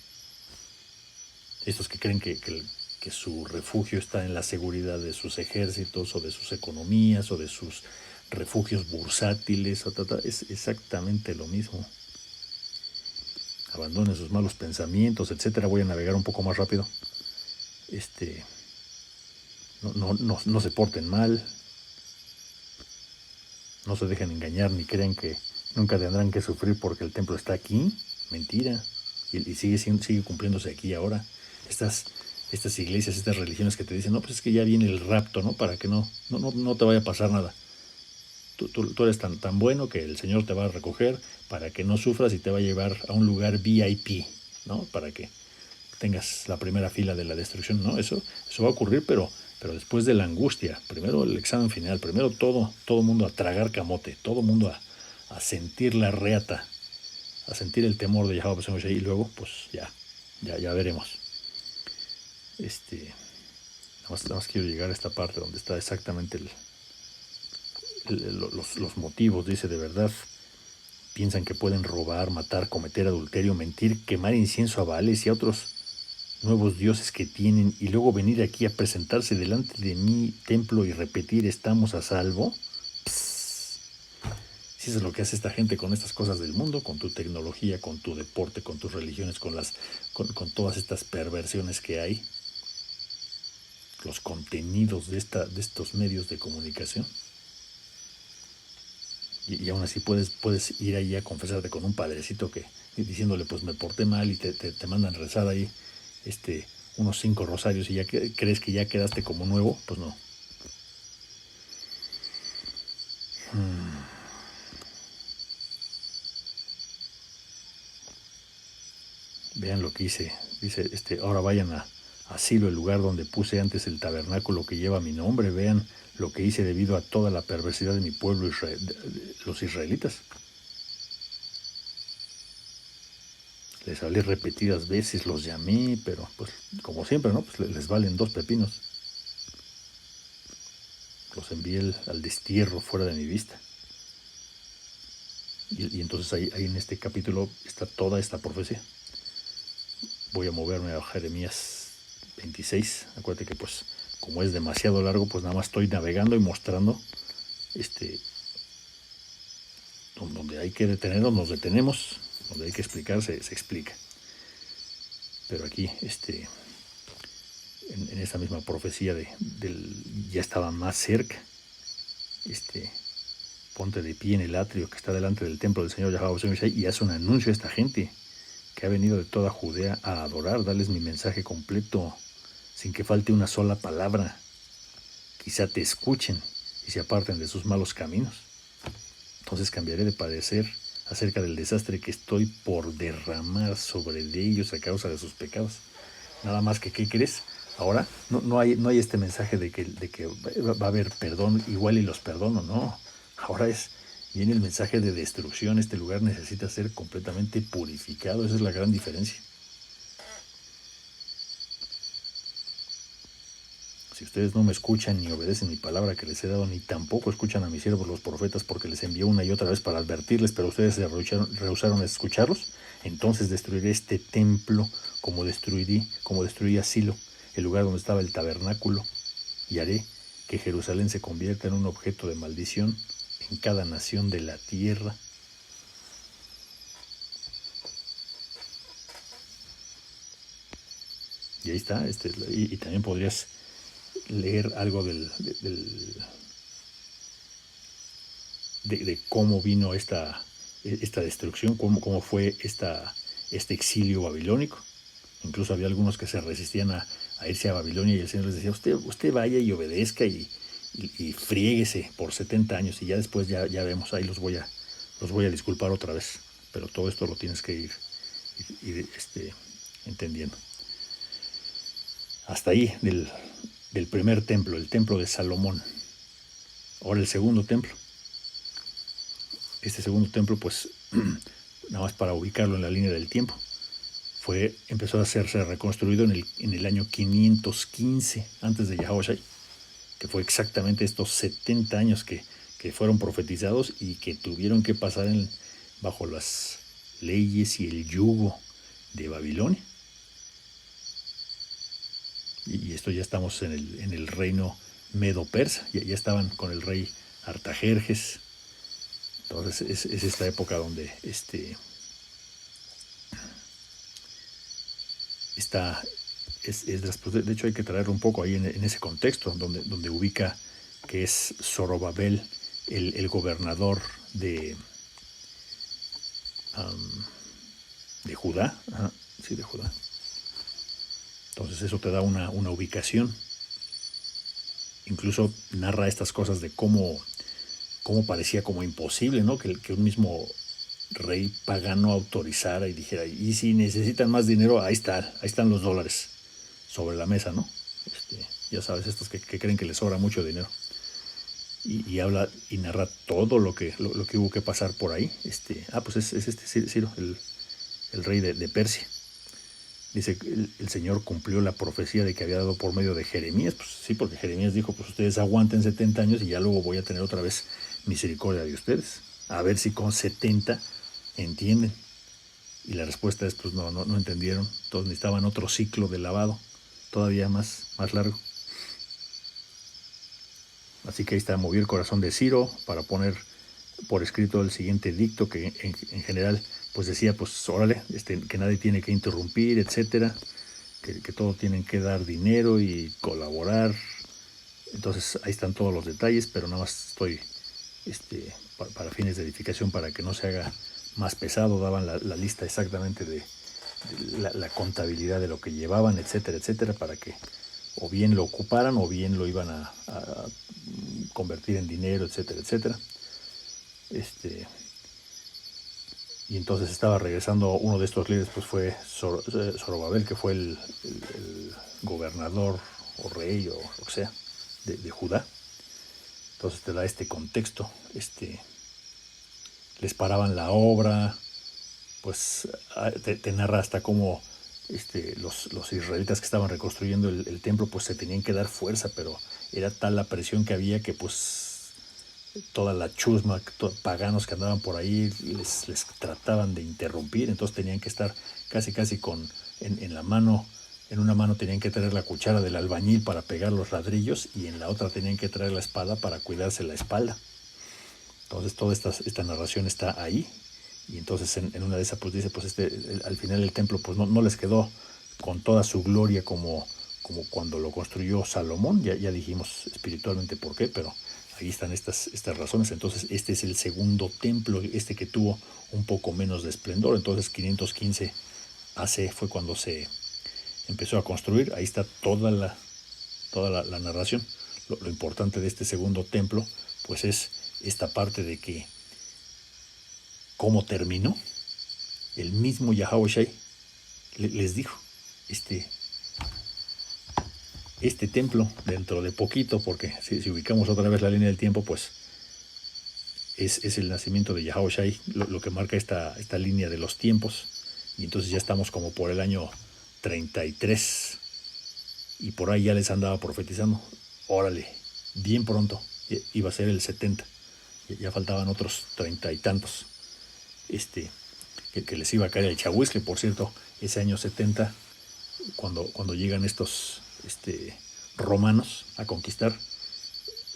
Estos que creen que su refugio está en la seguridad de sus ejércitos o de sus economías o de sus refugios bursátiles, es exactamente lo mismo. Abandonen sus malos pensamientos, etcétera. Voy a navegar un poco más rápido. No se porten mal, no se dejen engañar ni crean que nunca tendrán que sufrir porque el templo está aquí. Mentira. Y sigue cumpliéndose aquí ahora. Estas iglesias, estas religiones que te dicen, no, pues es que ya viene el rapto, ¿no? Para que no te vaya a pasar nada. Tú eres tan bueno que el Señor te va a recoger para que no sufras y te va a llevar a un lugar VIP, ¿no? Para que tengas la primera fila de la destrucción, ¿no? Eso va a ocurrir, pero después de la angustia. Primero el examen final, primero todo mundo a tragar camote, todo mundo a sentir la reata, a sentir el temor de Yahweh y luego pues ya veremos. Nada más quiero llegar a esta parte donde está exactamente los motivos. Dice, de verdad piensan que pueden robar, matar, cometer adulterio, mentir, quemar incienso a Baales y a otros nuevos dioses que tienen, y luego venir aquí a presentarse delante de mi templo y repetir estamos a salvo. Si eso es lo que hace esta gente con estas cosas del mundo, con tu tecnología, con tu deporte, con tus religiones, con todas estas perversiones que hay, los contenidos de estos medios de comunicación. Y aún así puedes ir ahí a confesarte con un padrecito que diciéndole pues me porté mal y te mandan rezar ahí unos 5 rosarios y ya crees que ya quedaste como nuevo. Pues no. Vean lo que hice. Dice, ahora vayan a Silo, el lugar donde puse antes el tabernáculo que lleva mi nombre. Vean lo que hice debido a toda la perversidad de mi pueblo, los israelitas. Les hablé repetidas veces, los llamé, pero pues como siempre, ¿no? Pues les valen 2 pepinos. Los envié al destierro fuera de mi vista. Y entonces ahí en este capítulo está toda esta profecía. Voy a moverme a Jeremías 26. Acuérdate que pues como es demasiado largo, pues nada más estoy navegando y mostrando donde hay que detenernos, nos detenemos, donde hay que explicar, se explica. Pero aquí, en esta misma profecía ya estaba más cerca, ponte de pie en el atrio que está delante del templo del Señor Yahweh y haz un anuncio a esta gente que ha venido de toda Judea a adorar, darles mi mensaje completo, sin que falte una sola palabra. Quizá te escuchen y se aparten de sus malos caminos. Entonces cambiaré de parecer acerca del desastre que estoy por derramar sobre ellos a causa de sus pecados. Nada más que, ¿qué crees? Ahora no hay este mensaje de que va a haber perdón, igual y los perdono, no. Ahora viene el mensaje de destrucción. Este lugar necesita ser completamente purificado. Esa es la gran diferencia. Si ustedes no me escuchan ni obedecen mi palabra que les he dado, ni tampoco escuchan a mis siervos los profetas, porque les envié una y otra vez para advertirles, pero ustedes se rehusaron a escucharlos, entonces destruiré este templo como destruí a Silo, el lugar donde estaba el tabernáculo, y haré que Jerusalén se convierta en un objeto de maldición en cada nación de la tierra. Y ahí está, y también podrías leer algo de cómo vino esta destrucción, cómo fue este exilio babilónico. Incluso había algunos que se resistían a irse a Babilonia y el Señor les decía, usted vaya y obedezca y friéguese por 70 años y ya después ya vemos, ahí los voy a disculpar otra vez. Pero todo esto lo tienes que ir entendiendo. Hasta ahí del primer templo, el templo de Salomón. Ahora el segundo templo. Este segundo templo, pues, nada más para ubicarlo en la línea del tiempo, empezó a hacerse reconstruido en el año 515 antes de Yahushua, que fue exactamente estos 70 años que fueron profetizados y que tuvieron que pasar bajo las leyes y el yugo de Babilonia. Y esto ya estamos en el reino medo-persa, ya estaban con el rey Artajerjes. Entonces es esta época donde de hecho hay que traerlo un poco ahí en ese contexto, donde ubica que es Zorobabel el gobernador de Judá. Ajá, sí, de Judá. Entonces eso te da una ubicación. Incluso narra estas cosas de cómo parecía como imposible, ¿no? Que un mismo rey pagano autorizara y dijera, y si necesitan más dinero, ahí están los dólares sobre la mesa, ¿no? Ya sabes, estos que creen que les sobra mucho dinero. Y habla y narra todo lo que hubo que pasar por ahí. Pues es Ciro, el rey de Persia. Dice que el Señor cumplió la profecía de que había dado por medio de Jeremías. Pues sí, porque Jeremías dijo, pues ustedes aguanten 70 años y ya luego voy a tener otra vez misericordia de ustedes. A ver si con 70 entienden. Y la respuesta es, pues no entendieron. Todos necesitaban otro ciclo de lavado, todavía más largo. Así que ahí está, movió el corazón de Ciro para poner por escrito el siguiente edicto que en general pues decía, pues órale, que nadie tiene que interrumpir, etcétera, que todos tienen que dar dinero y colaborar. Entonces ahí están todos los detalles, pero nada más estoy para fines de edificación, para que no se haga más pesado. Daban la lista exactamente de la contabilidad de lo que llevaban, etcétera, etcétera, para que o bien lo ocuparan o bien lo iban a convertir en dinero, etcétera, etcétera. Y entonces estaba regresando uno de estos líderes, pues fue Zorobabel, que fue el gobernador o rey o lo que sea de Judá. Entonces te da este contexto, les paraban la obra, pues te narra hasta cómo los israelitas que estaban reconstruyendo el templo, pues se tenían que dar fuerza, pero era tal la presión que había que pues toda la chusma, paganos que andaban por ahí, les trataban de interrumpir. Entonces tenían que estar casi en la mano. En una mano tenían que traer la cuchara del albañil para pegar los ladrillos y en la otra tenían que traer la espada para cuidarse la espalda. Entonces toda esta narración está ahí. Y entonces en una de esas pues dice, pues al final el templo pues no les quedó con toda su gloria como cuando lo construyó Salomón. Ya dijimos espiritualmente por qué, pero ahí están estas razones. Entonces este es el segundo templo, que tuvo un poco menos de esplendor. Entonces 515 AC fue cuando se empezó a construir. Ahí está toda la narración. Lo importante de este segundo templo pues es esta parte de que cómo terminó. El mismo Yahushua les dijo, este templo dentro de poquito, porque si ubicamos otra vez la línea del tiempo, pues es el nacimiento de Yahushua lo que marca esta línea de los tiempos. Y entonces ya estamos como por el año 33 y por ahí ya les andaba profetizando, órale, bien pronto iba a ser el 70, ya faltaban otros 30 y tantos, que les iba a caer el chahuizcle. Por cierto, ese año 70, cuando llegan estos romanos a conquistar,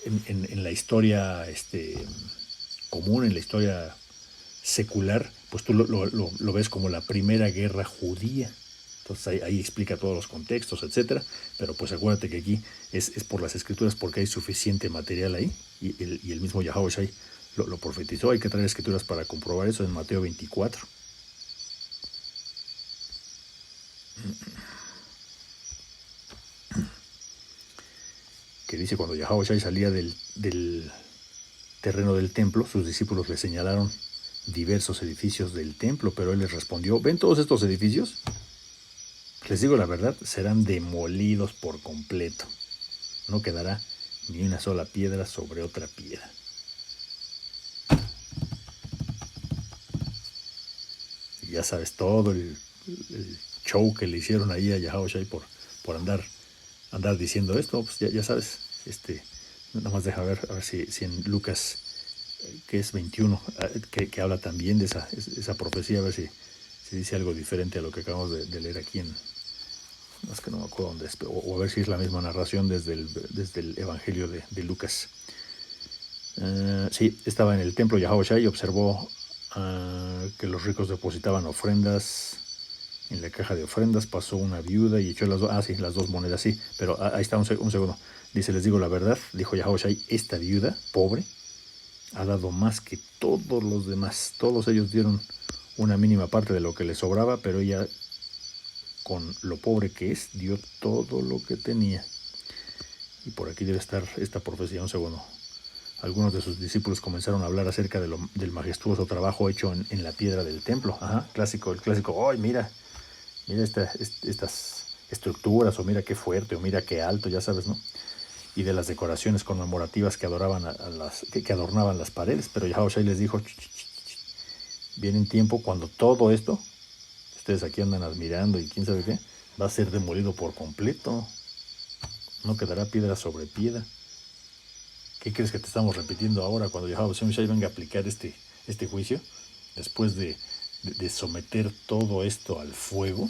en la historia común, en la historia secular, pues tú lo ves como la primera guerra judía. Entonces ahí explica todos los contextos, etcétera. Pero pues acuérdate que aquí es por las escrituras, porque hay suficiente material ahí. Y el mismo Yahushua lo profetizó. Hay que traer escrituras para comprobar eso en Mateo 24. Que dice, cuando Yahushua salía del terreno del templo, sus discípulos le señalaron diversos edificios del templo, pero él les respondió, ¿ven todos estos edificios? Les digo la verdad, serán demolidos por completo. no quedará ni una sola piedra sobre otra piedra. Y ya sabes, todo el show que le hicieron ahí a Yahushua por andar diciendo esto, pues ya sabes, nada más deja ver, a ver si en Lucas, que es 21, que habla también de esa profecía, a ver si dice algo diferente a lo que acabamos de leer aquí no, es que no me acuerdo dónde es, o a ver si es la misma narración desde el Evangelio de Lucas. Sí, estaba en el templo Yahushua y observó que los ricos depositaban ofrendas en la caja de ofrendas. Pasó una viuda y echó las dos monedas, sí, pero ahí está, un segundo. Dice, les digo la verdad, dijo Yahushua, esta viuda, pobre, ha dado más que todos los demás. Todos ellos dieron una mínima parte de lo que les sobraba, pero ella, con lo pobre que es, dio todo lo que tenía. Y por aquí debe estar esta profecía, un segundo. Algunos de sus discípulos comenzaron a hablar acerca del majestuoso trabajo hecho en la piedra del templo. Ajá, el clásico, ¡ay, mira estas estructuras, o mira qué fuerte, o mira qué alto, ya sabes, ¿no? Y de las decoraciones conmemorativas que adornaban las paredes. Pero Yahushua les dijo, viene un tiempo cuando todo esto, ustedes aquí andan admirando y quién sabe qué, va a ser demolido por completo. No quedará piedra sobre piedra. ¿Qué crees que te estamos repitiendo ahora cuando Yahushua venga a aplicar este juicio? Después de someter todo esto al fuego,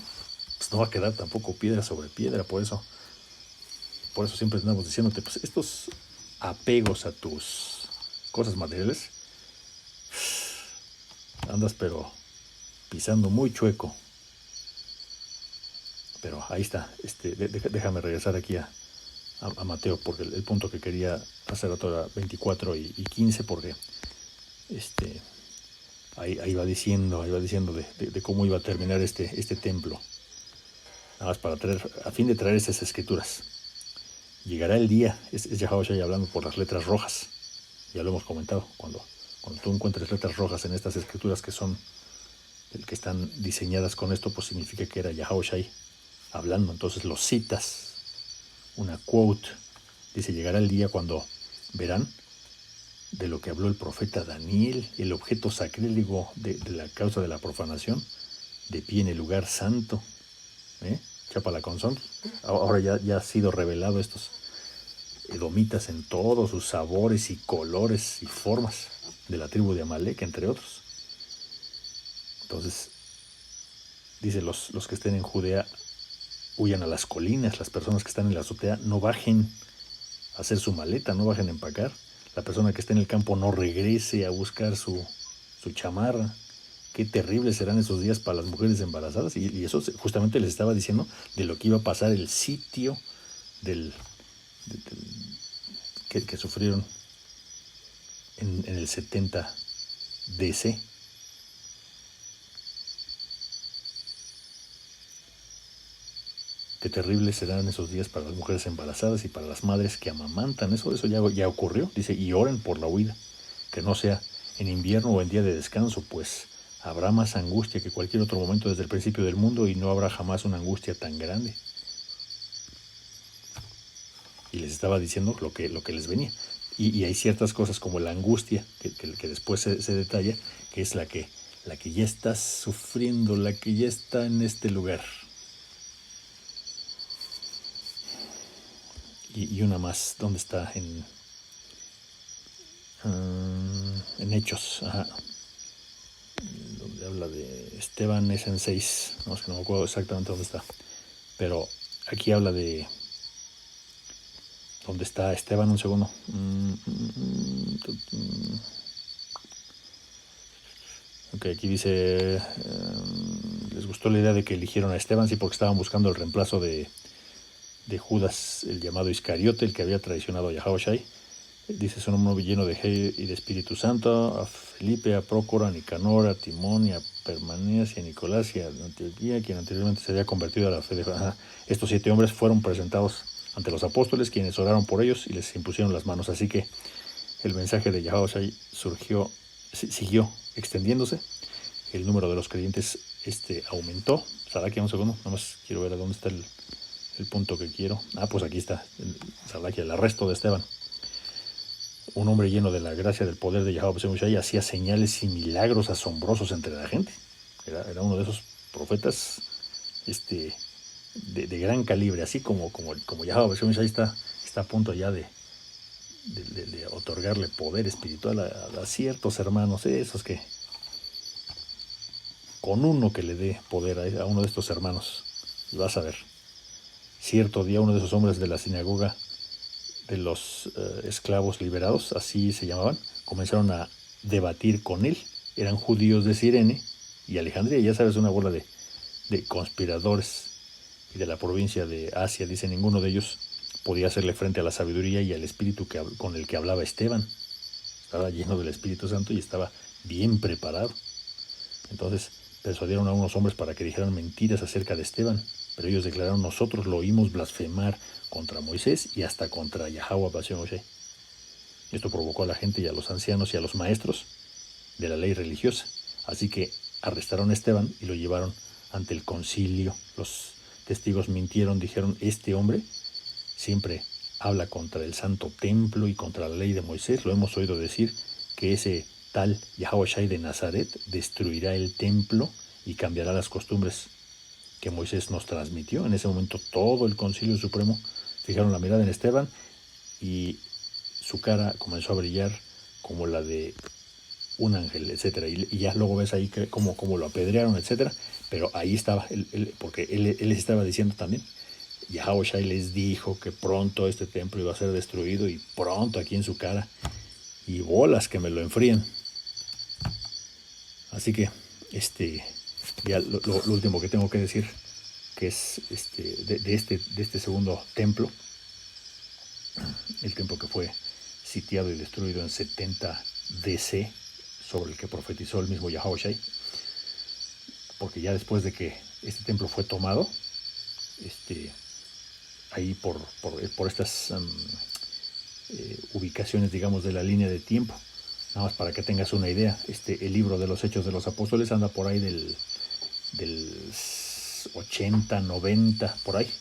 pues no va a quedar tampoco piedra sobre piedra. Por eso siempre estamos diciéndote, pues estos apegos a tus cosas materiales, andas pero pisando muy chueco. Pero ahí está, déjame regresar aquí a Mateo, porque el punto que quería hacer ahora 24 y 15, porque ahí va diciendo de cómo iba a terminar este templo. Nada más a fin de traer esas escrituras. Llegará el día, es Yahushua hablando por las letras rojas, ya lo hemos comentado, cuando tú encuentres letras rojas en estas escrituras que están diseñadas con esto, pues significa que era Yahushua hablando. Entonces lo citas, una quote, dice, llegará el día cuando verán de lo que habló el profeta Daniel, el objeto sacrílego de la causa de la profanación, de pie en el lugar santo. Chápala con son. Ahora ya ha sido revelado estos edomitas en todos sus sabores y colores y formas, de la tribu de Amalek, entre otros. Entonces, dice, los que estén en Judea huyan a las colinas. Las personas que están en la azotea no bajen a hacer su maleta, no bajen a empacar. La persona que esté en el campo no regrese a buscar su chamarra. Qué terribles serán esos días para las mujeres embarazadas. Y eso justamente les estaba diciendo de lo que iba a pasar, el sitio que sufrieron en el 70 DC. Qué terribles serán esos días para las mujeres embarazadas y para las madres que amamantan. Eso ya ocurrió. Dice, y oren por la huida, que no sea en invierno o en día de descanso, pues habrá más angustia que cualquier otro momento desde el principio del mundo, y no habrá jamás una angustia tan grande. Y les estaba diciendo lo que les venía. Y hay ciertas cosas como la angustia, que después se detalla, que es la que ya está sufriendo, la que ya está en este lugar. Y una más, ¿dónde está? En Hechos, ajá. Donde habla de Esteban, es en 6, no, es que no me acuerdo exactamente dónde está, pero aquí habla de dónde está Esteban, un segundo. Ok, aquí dice, les gustó la idea de que eligieron a Esteban, sí, porque estaban buscando el reemplazo de Judas, el llamado Iscariote, el que había traicionado a Yahushua. Dice, su nombre lleno de G y de Espíritu Santo, a Felipe, a Prócora, a Nicanor, a Timón, y a Permaneas, y a Nicolás, y a Antioquía, quien anteriormente se había convertido a la fe de Juan. Estos 7 hombres fueron presentados ante los apóstoles, quienes oraron por ellos y les impusieron las manos. Así que el mensaje de Yahushua siguió extendiéndose. El número de los creyentes aumentó. Sara, aquí un segundo, nada más quiero ver a dónde está el el punto que quiero. Pues aquí está, el arresto de Esteban. Un hombre lleno de la gracia del poder de Yahweh Hashem Shai hacía señales y milagros asombrosos entre la gente. Era uno de esos profetas de gran calibre, así como Yahweh Hashem Shai está a punto ya de otorgarle poder espiritual a ciertos hermanos, esos que con uno que le dé poder a uno de estos hermanos, y vas a ver, cierto día uno de esos hombres de la sinagoga de los esclavos liberados, así se llamaban, comenzaron a debatir con él. Eran judíos de Cirene y Alejandría, ya sabes, una bola de conspiradores, y de la provincia de Asia. Dice, ninguno de ellos podía hacerle frente a la sabiduría y al espíritu con el que hablaba Esteban. Estaba lleno del Espíritu Santo y estaba bien preparado. Entonces persuadieron a unos hombres para que dijeran mentiras acerca de Esteban, pero ellos declararon, nosotros lo oímos blasfemar contra Moisés y hasta contra Yahweh Hashem Moshe. Esto provocó a la gente y a los ancianos y a los maestros de la ley religiosa. Así que arrestaron a Esteban y lo llevaron ante el concilio. Los testigos mintieron, dijeron, este hombre siempre habla contra el santo templo y contra la ley de Moisés. Lo hemos oído decir que ese tal Yahweh Shai de Nazaret destruirá el templo y cambiará las costumbres que Moisés nos transmitió. En ese momento todo el concilio supremo fijaron la mirada en Esteban y su cara comenzó a brillar como la de un ángel, etcétera, y ya luego ves ahí como lo apedrearon, etcétera, pero ahí estaba, porque él les estaba diciendo también, Yahweh Shai les dijo que pronto este templo iba a ser destruido, y pronto aquí en su cara, y bolas que me lo enfríen. Así que, ya lo último que tengo que decir, que es de este segundo templo, el templo que fue sitiado y destruido en 70 DC, sobre el que profetizó el mismo Yahweh Shai, porque ya después de que este templo fue tomado, ahí por estas ubicaciones, digamos, de la línea de tiempo, nada más para que tengas una idea, el libro de los Hechos de los Apóstoles anda por ahí del 80, 90, por ahí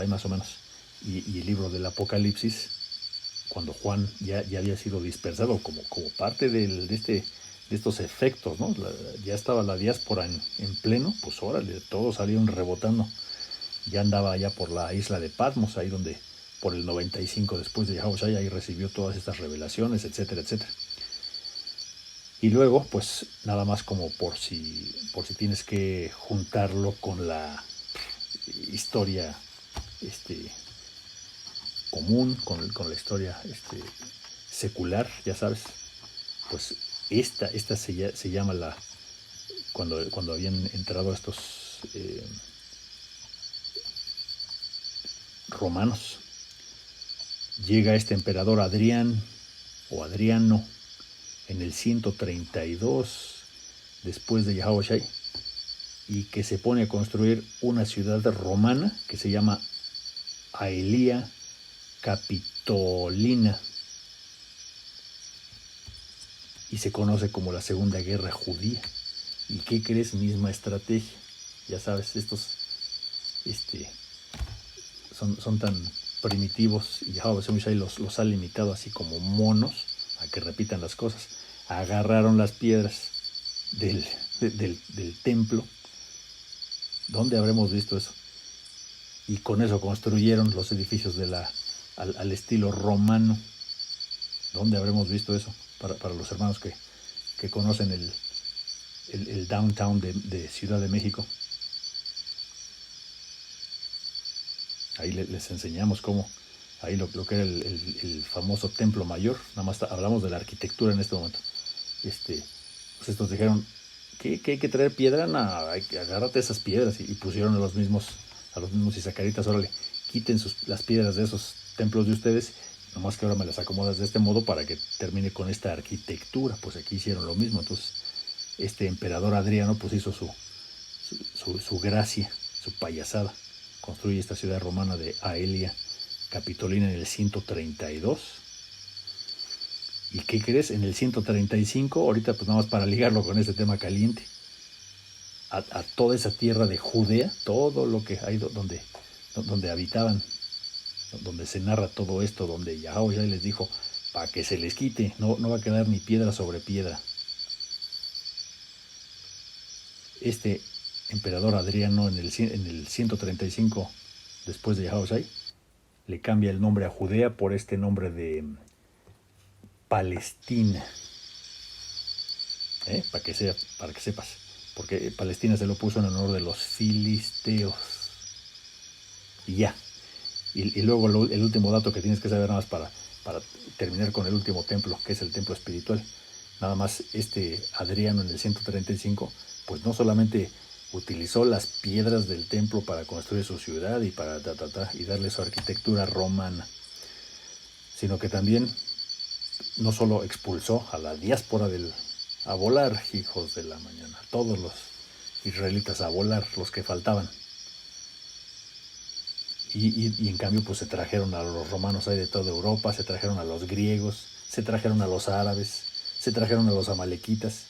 más o menos, y el libro del Apocalipsis, cuando Juan ya había sido dispersado como parte de estos efectos, ¿no? Ya estaba la diáspora en pleno, pues órale, todos salieron rebotando. Ya andaba allá por la isla de Patmos, ahí donde por el 95 después de Yahweh Shai, ahí recibió todas estas revelaciones, etcétera, etcétera. Y luego, pues nada más como por si tienes que juntarlo con la historia común, con la historia secular, ya sabes, pues esta se llama cuando habían entrado estos romanos, llega este emperador Adrián o Adriano en el 132 después de Yahweh Shai, y que se pone a construir una ciudad romana que se llama Aelia Capitolina y se conoce como la Segunda Guerra Judía. ¿Y qué crees? Misma estrategia. Ya sabes, estos son tan primitivos, y Yahweh Hashem Shai los ha limitado así como monos a que repitan las cosas. Agarraron las piedras del templo. ¿Dónde habremos visto eso? Y con eso construyeron los edificios al estilo romano. ¿Dónde habremos visto eso? Para los hermanos que conocen el downtown de Ciudad de México. Ahí les enseñamos cómo, ahí lo que era el famoso Templo Mayor. Nada más hablamos de la arquitectura en este momento. Pues estos dijeron, ¿qué hay que traer piedra? No, agárrate esas piedras, y pusieron a los mismos isacaritas, órale, quiten las piedras de esos templos de ustedes, nomás que ahora me las acomodas de este modo para que termine con esta arquitectura. Pues aquí hicieron lo mismo. Entonces este emperador Adriano pues hizo su gracia, su payasada. Construye esta ciudad romana de Aelia Capitolina en el 132. ¿Y qué crees? En el 135, ahorita pues nada más para ligarlo con este tema caliente, a toda esa tierra de Judea, todo lo que hay donde donde habitaban, donde se narra todo esto, donde Yahweh ya les dijo, para que se les quite, no va a quedar ni piedra sobre piedra. Este emperador Adriano en el 135 después de Yahushai le cambia el nombre a Judea por este nombre de Palestina, para que sepas, porque Palestina se lo puso en honor de los filisteos. Y ya. Y luego el último dato que tienes que saber nada más para terminar con el último templo, que es el templo espiritual. Nada más Adriano en el 135, pues no solamente utilizó las piedras del templo para construir su ciudad y para y darle su arquitectura romana, sino que también no solo expulsó a la diáspora a volar, hijos de la mañana, todos los israelitas a volar, los que faltaban. Y en cambio pues se trajeron a los romanos ahí de toda Europa, se trajeron a los griegos, se trajeron a los árabes, se trajeron a los amalequitas,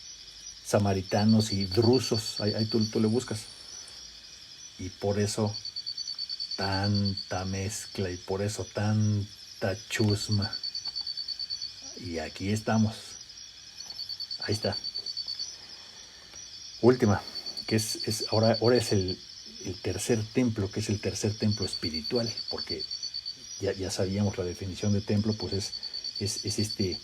samaritanos y drusos, ahí tú le buscas. Y por eso tanta mezcla y por eso tanta chusma. Y aquí estamos. Ahí está. Última, que ahora es el tercer templo, que es el tercer templo espiritual, porque ya sabíamos la definición de templo, pues es este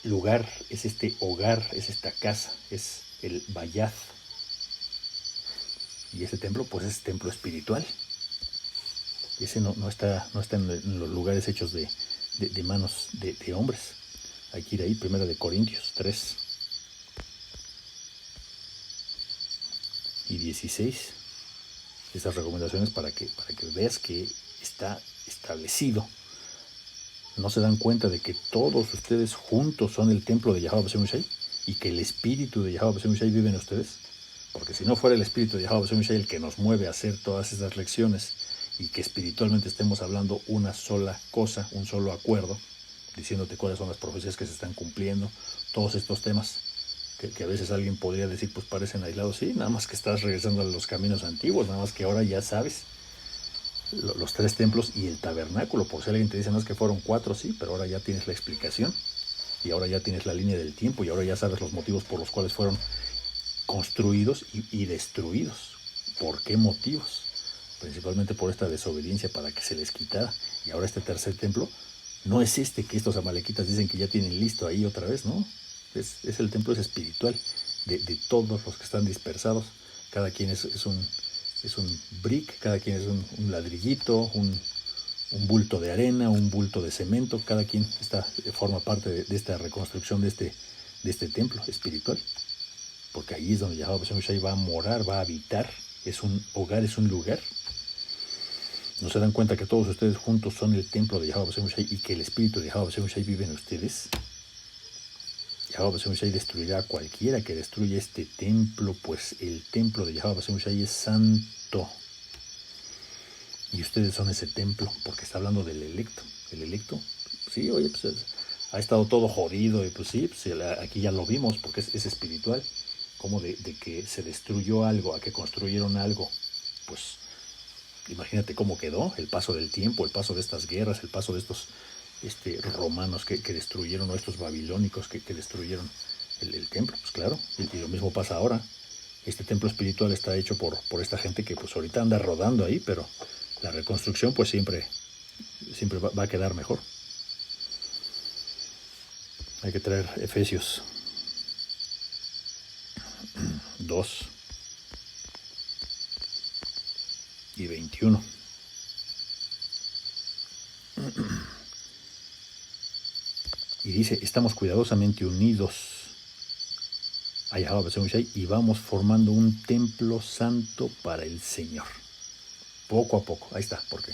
lugar, es este hogar, es esta casa, es el Bayaz. Y ese templo, pues es templo espiritual. Ese no está en los lugares hechos de manos de hombres. Hay que ir ahí, 1 Corintios 3 y 16. Esas recomendaciones para que veas que está establecido. ¿No se dan cuenta de que todos ustedes juntos son el templo de Yahweh B'Shem Shai y que el espíritu de Yahweh B'Shem Shai vive en ustedes? Porque si no fuera el espíritu de Yahweh B'Shem Shai el que nos mueve a hacer todas estas lecciones y que espiritualmente estemos hablando una sola cosa, un solo acuerdo, diciéndote cuáles son las profecías que se están cumpliendo, todos estos temas que a veces alguien podría decir pues parecen aislados, sí, nada más que estás regresando a los caminos antiguos, nada más que ahora ya sabes los 3 templos y el tabernáculo. Por si alguien te dice no es que fueron 4, sí, pero ahora ya tienes la explicación y ahora ya tienes la línea del tiempo y ahora ya sabes los motivos por los cuales fueron construidos y destruidos. ¿Por qué motivos? Principalmente por esta desobediencia para que se les quitara. Y ahora este tercer templo no es que estos amalequitas dicen que ya tienen listo ahí otra vez, ¿no? Es el templo, es espiritual de todos los que están dispersados. Cada quien es un brick, cada quien es un ladrillito, un bulto de arena, un bulto de cemento. Cada quien forma parte de esta reconstrucción de este templo espiritual. Porque ahí es donde Yahweh B'Shem Shai va a morar, va a habitar. Es un hogar, es un lugar. ¿No se dan cuenta que todos ustedes juntos son el templo de Yahweh B'Shem Shai y que el espíritu de Yahweh B'Shem Shai vive en ustedes? Yahweh B'Shem Shai destruirá a cualquiera que destruya este templo, pues el templo de Yahweh B'Shem Shai es santo. Y ustedes son ese templo, porque está hablando del electo. El electo, sí, oye, pues ha estado todo jodido, y pues sí, aquí ya lo vimos, porque es espiritual. Como de que se destruyó algo, a que construyeron algo, pues imagínate cómo quedó el paso del tiempo, el paso de estas guerras, el paso de estos romanos que destruyeron, o estos babilónicos que destruyeron el templo. Pues claro, y lo mismo pasa ahora. Este templo espiritual está hecho por esta gente que pues ahorita anda rodando ahí, pero la reconstrucción pues siempre va a quedar mejor. Hay que traer Efesios 2 y 21. Y dice, estamos cuidadosamente unidos a Yahweh B'Shem Shai y vamos formando un templo santo para el Señor. Poco a poco, ahí está, porque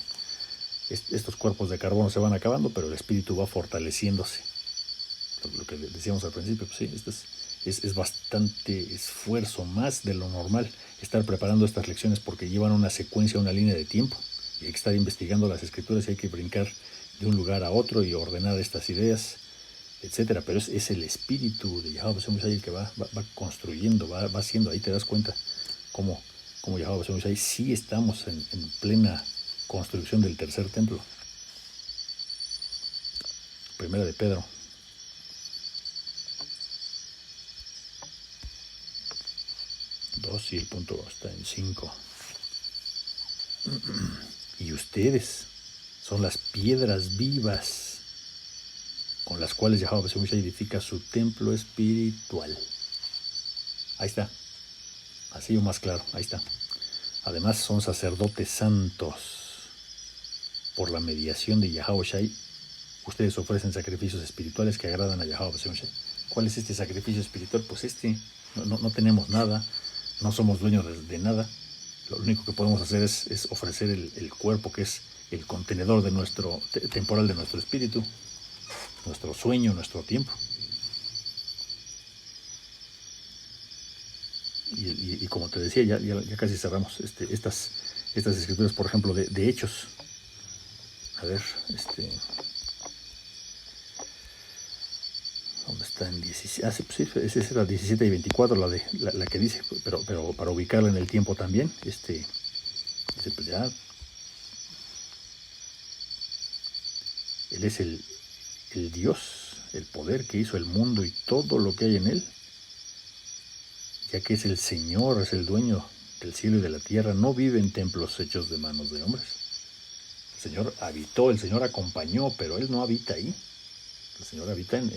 estos cuerpos de carbono se van acabando, pero el espíritu va fortaleciéndose. Lo que decíamos al principio, pues sí, es bastante esfuerzo, más de lo normal, estar preparando estas lecciones porque llevan una secuencia, una línea de tiempo. Y hay que estar investigando las escrituras y hay que brincar de un lugar a otro y ordenar estas ideas, etcétera. Pero es el espíritu de Yahweh B'Shem Shai el que va construyendo, va haciendo. Ahí te das cuenta cómo como Yahweh Hashem Shai, sí estamos en plena construcción del tercer templo. Primera de Pedro. Y el punto está en 5. Y ustedes son las piedras vivas con las cuales Yahweh Hashem Shai edifica su templo espiritual. Ahí está. Así o más claro, ahí está. Además son sacerdotes santos. Por la mediación de Yahweh Shai, ustedes ofrecen sacrificios espirituales que agradan a Yahweh Hashem Shai. ¿Cuál es este sacrificio espiritual? Pues no tenemos nada, no somos dueños de nada. Lo único que podemos hacer es ofrecer el cuerpo, que es el contenedor de nuestro temporal de nuestro espíritu, nuestro sueño, nuestro tiempo. Y como te decía, ya casi cerramos estas escrituras, por ejemplo, de Hechos. A ver, ¿dónde está? En 17. Sí, pues sí, esa era 17 y 24, la que dice, pero para ubicarla en el tiempo también, dice, pues ya, Él es el Dios, el poder que hizo el mundo y todo lo que hay en él, ya que es el Señor, es el dueño del cielo y de la tierra, no vive en templos hechos de manos de hombres. El Señor habitó, el Señor acompañó, pero Él no habita ahí. El Señor habita en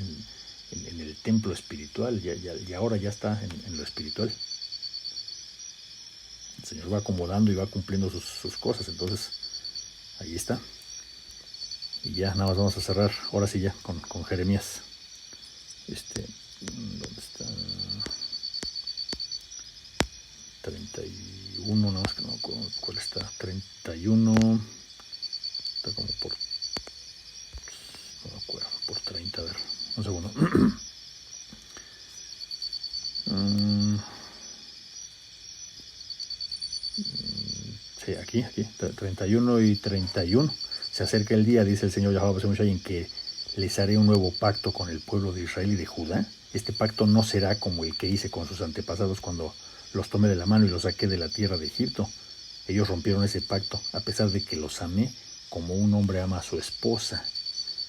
el templo espiritual, y ahora ya está en lo espiritual. El Señor va acomodando y va cumpliendo sus cosas, entonces ahí está. Y ya nada más vamos a cerrar, ahora sí ya, con Jeremías. ¿Dónde está? 31, nada más que no me acuerdo cuál está. 31, está como por, no me acuerdo, por 30, a ver, un segundo. Sí, aquí, 31 y 31. Se acerca el día, dice el Señor Yahweh Hashem Shai, en que les haré un nuevo pacto con el pueblo de Israel y de Judá. Este pacto no será como el que hice con sus antepasados cuando los tomé de la mano y los saqué de la tierra de Egipto. Ellos rompieron ese pacto, a pesar de que los amé como un hombre ama a su esposa,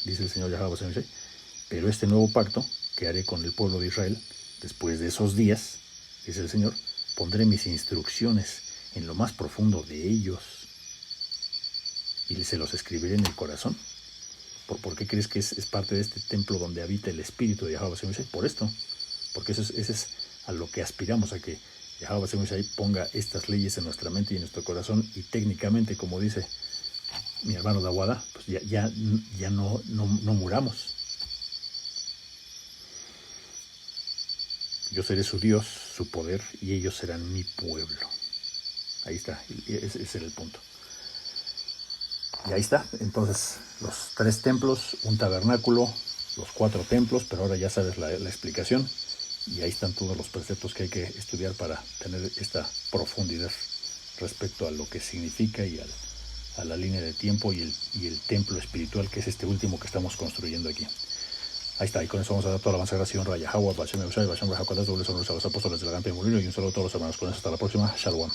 dice el Señor Yahweh Hashem Shai. Pero este nuevo pacto que haré con el pueblo de Israel, después de esos días, dice el Señor, pondré mis instrucciones en lo más profundo de ellos y se los escribiré en el corazón. ¿Por qué crees que es parte de este templo donde habita el espíritu de Yahweh Hashem Shai? Por esto, porque eso es a lo que aspiramos, a que Yahweh Hashem Shai ponga estas leyes en nuestra mente y en nuestro corazón, y técnicamente, como dice mi hermano Dawada, pues ya no muramos. Yo seré su Dios, su poder, y ellos serán mi pueblo. Ahí está, ese era el punto. Y ahí está, entonces, los 3 templos, un tabernáculo, los 4 templos, pero ahora ya sabes la explicación, y ahí están todos los preceptos que hay que estudiar para tener esta profundidad respecto a lo que significa y a la línea de tiempo y el templo espiritual, que es este último que estamos construyendo aquí. Ahí está, y con eso vamos a dar toda la avanzada gracia, honra, Yahweh, Bashem, Eushay, Bashem, Rahakodas, dobles honores a los apóstoles de la Gante de Molino, y un saludo a todos los hermanos. Con eso hasta la próxima. Shalom.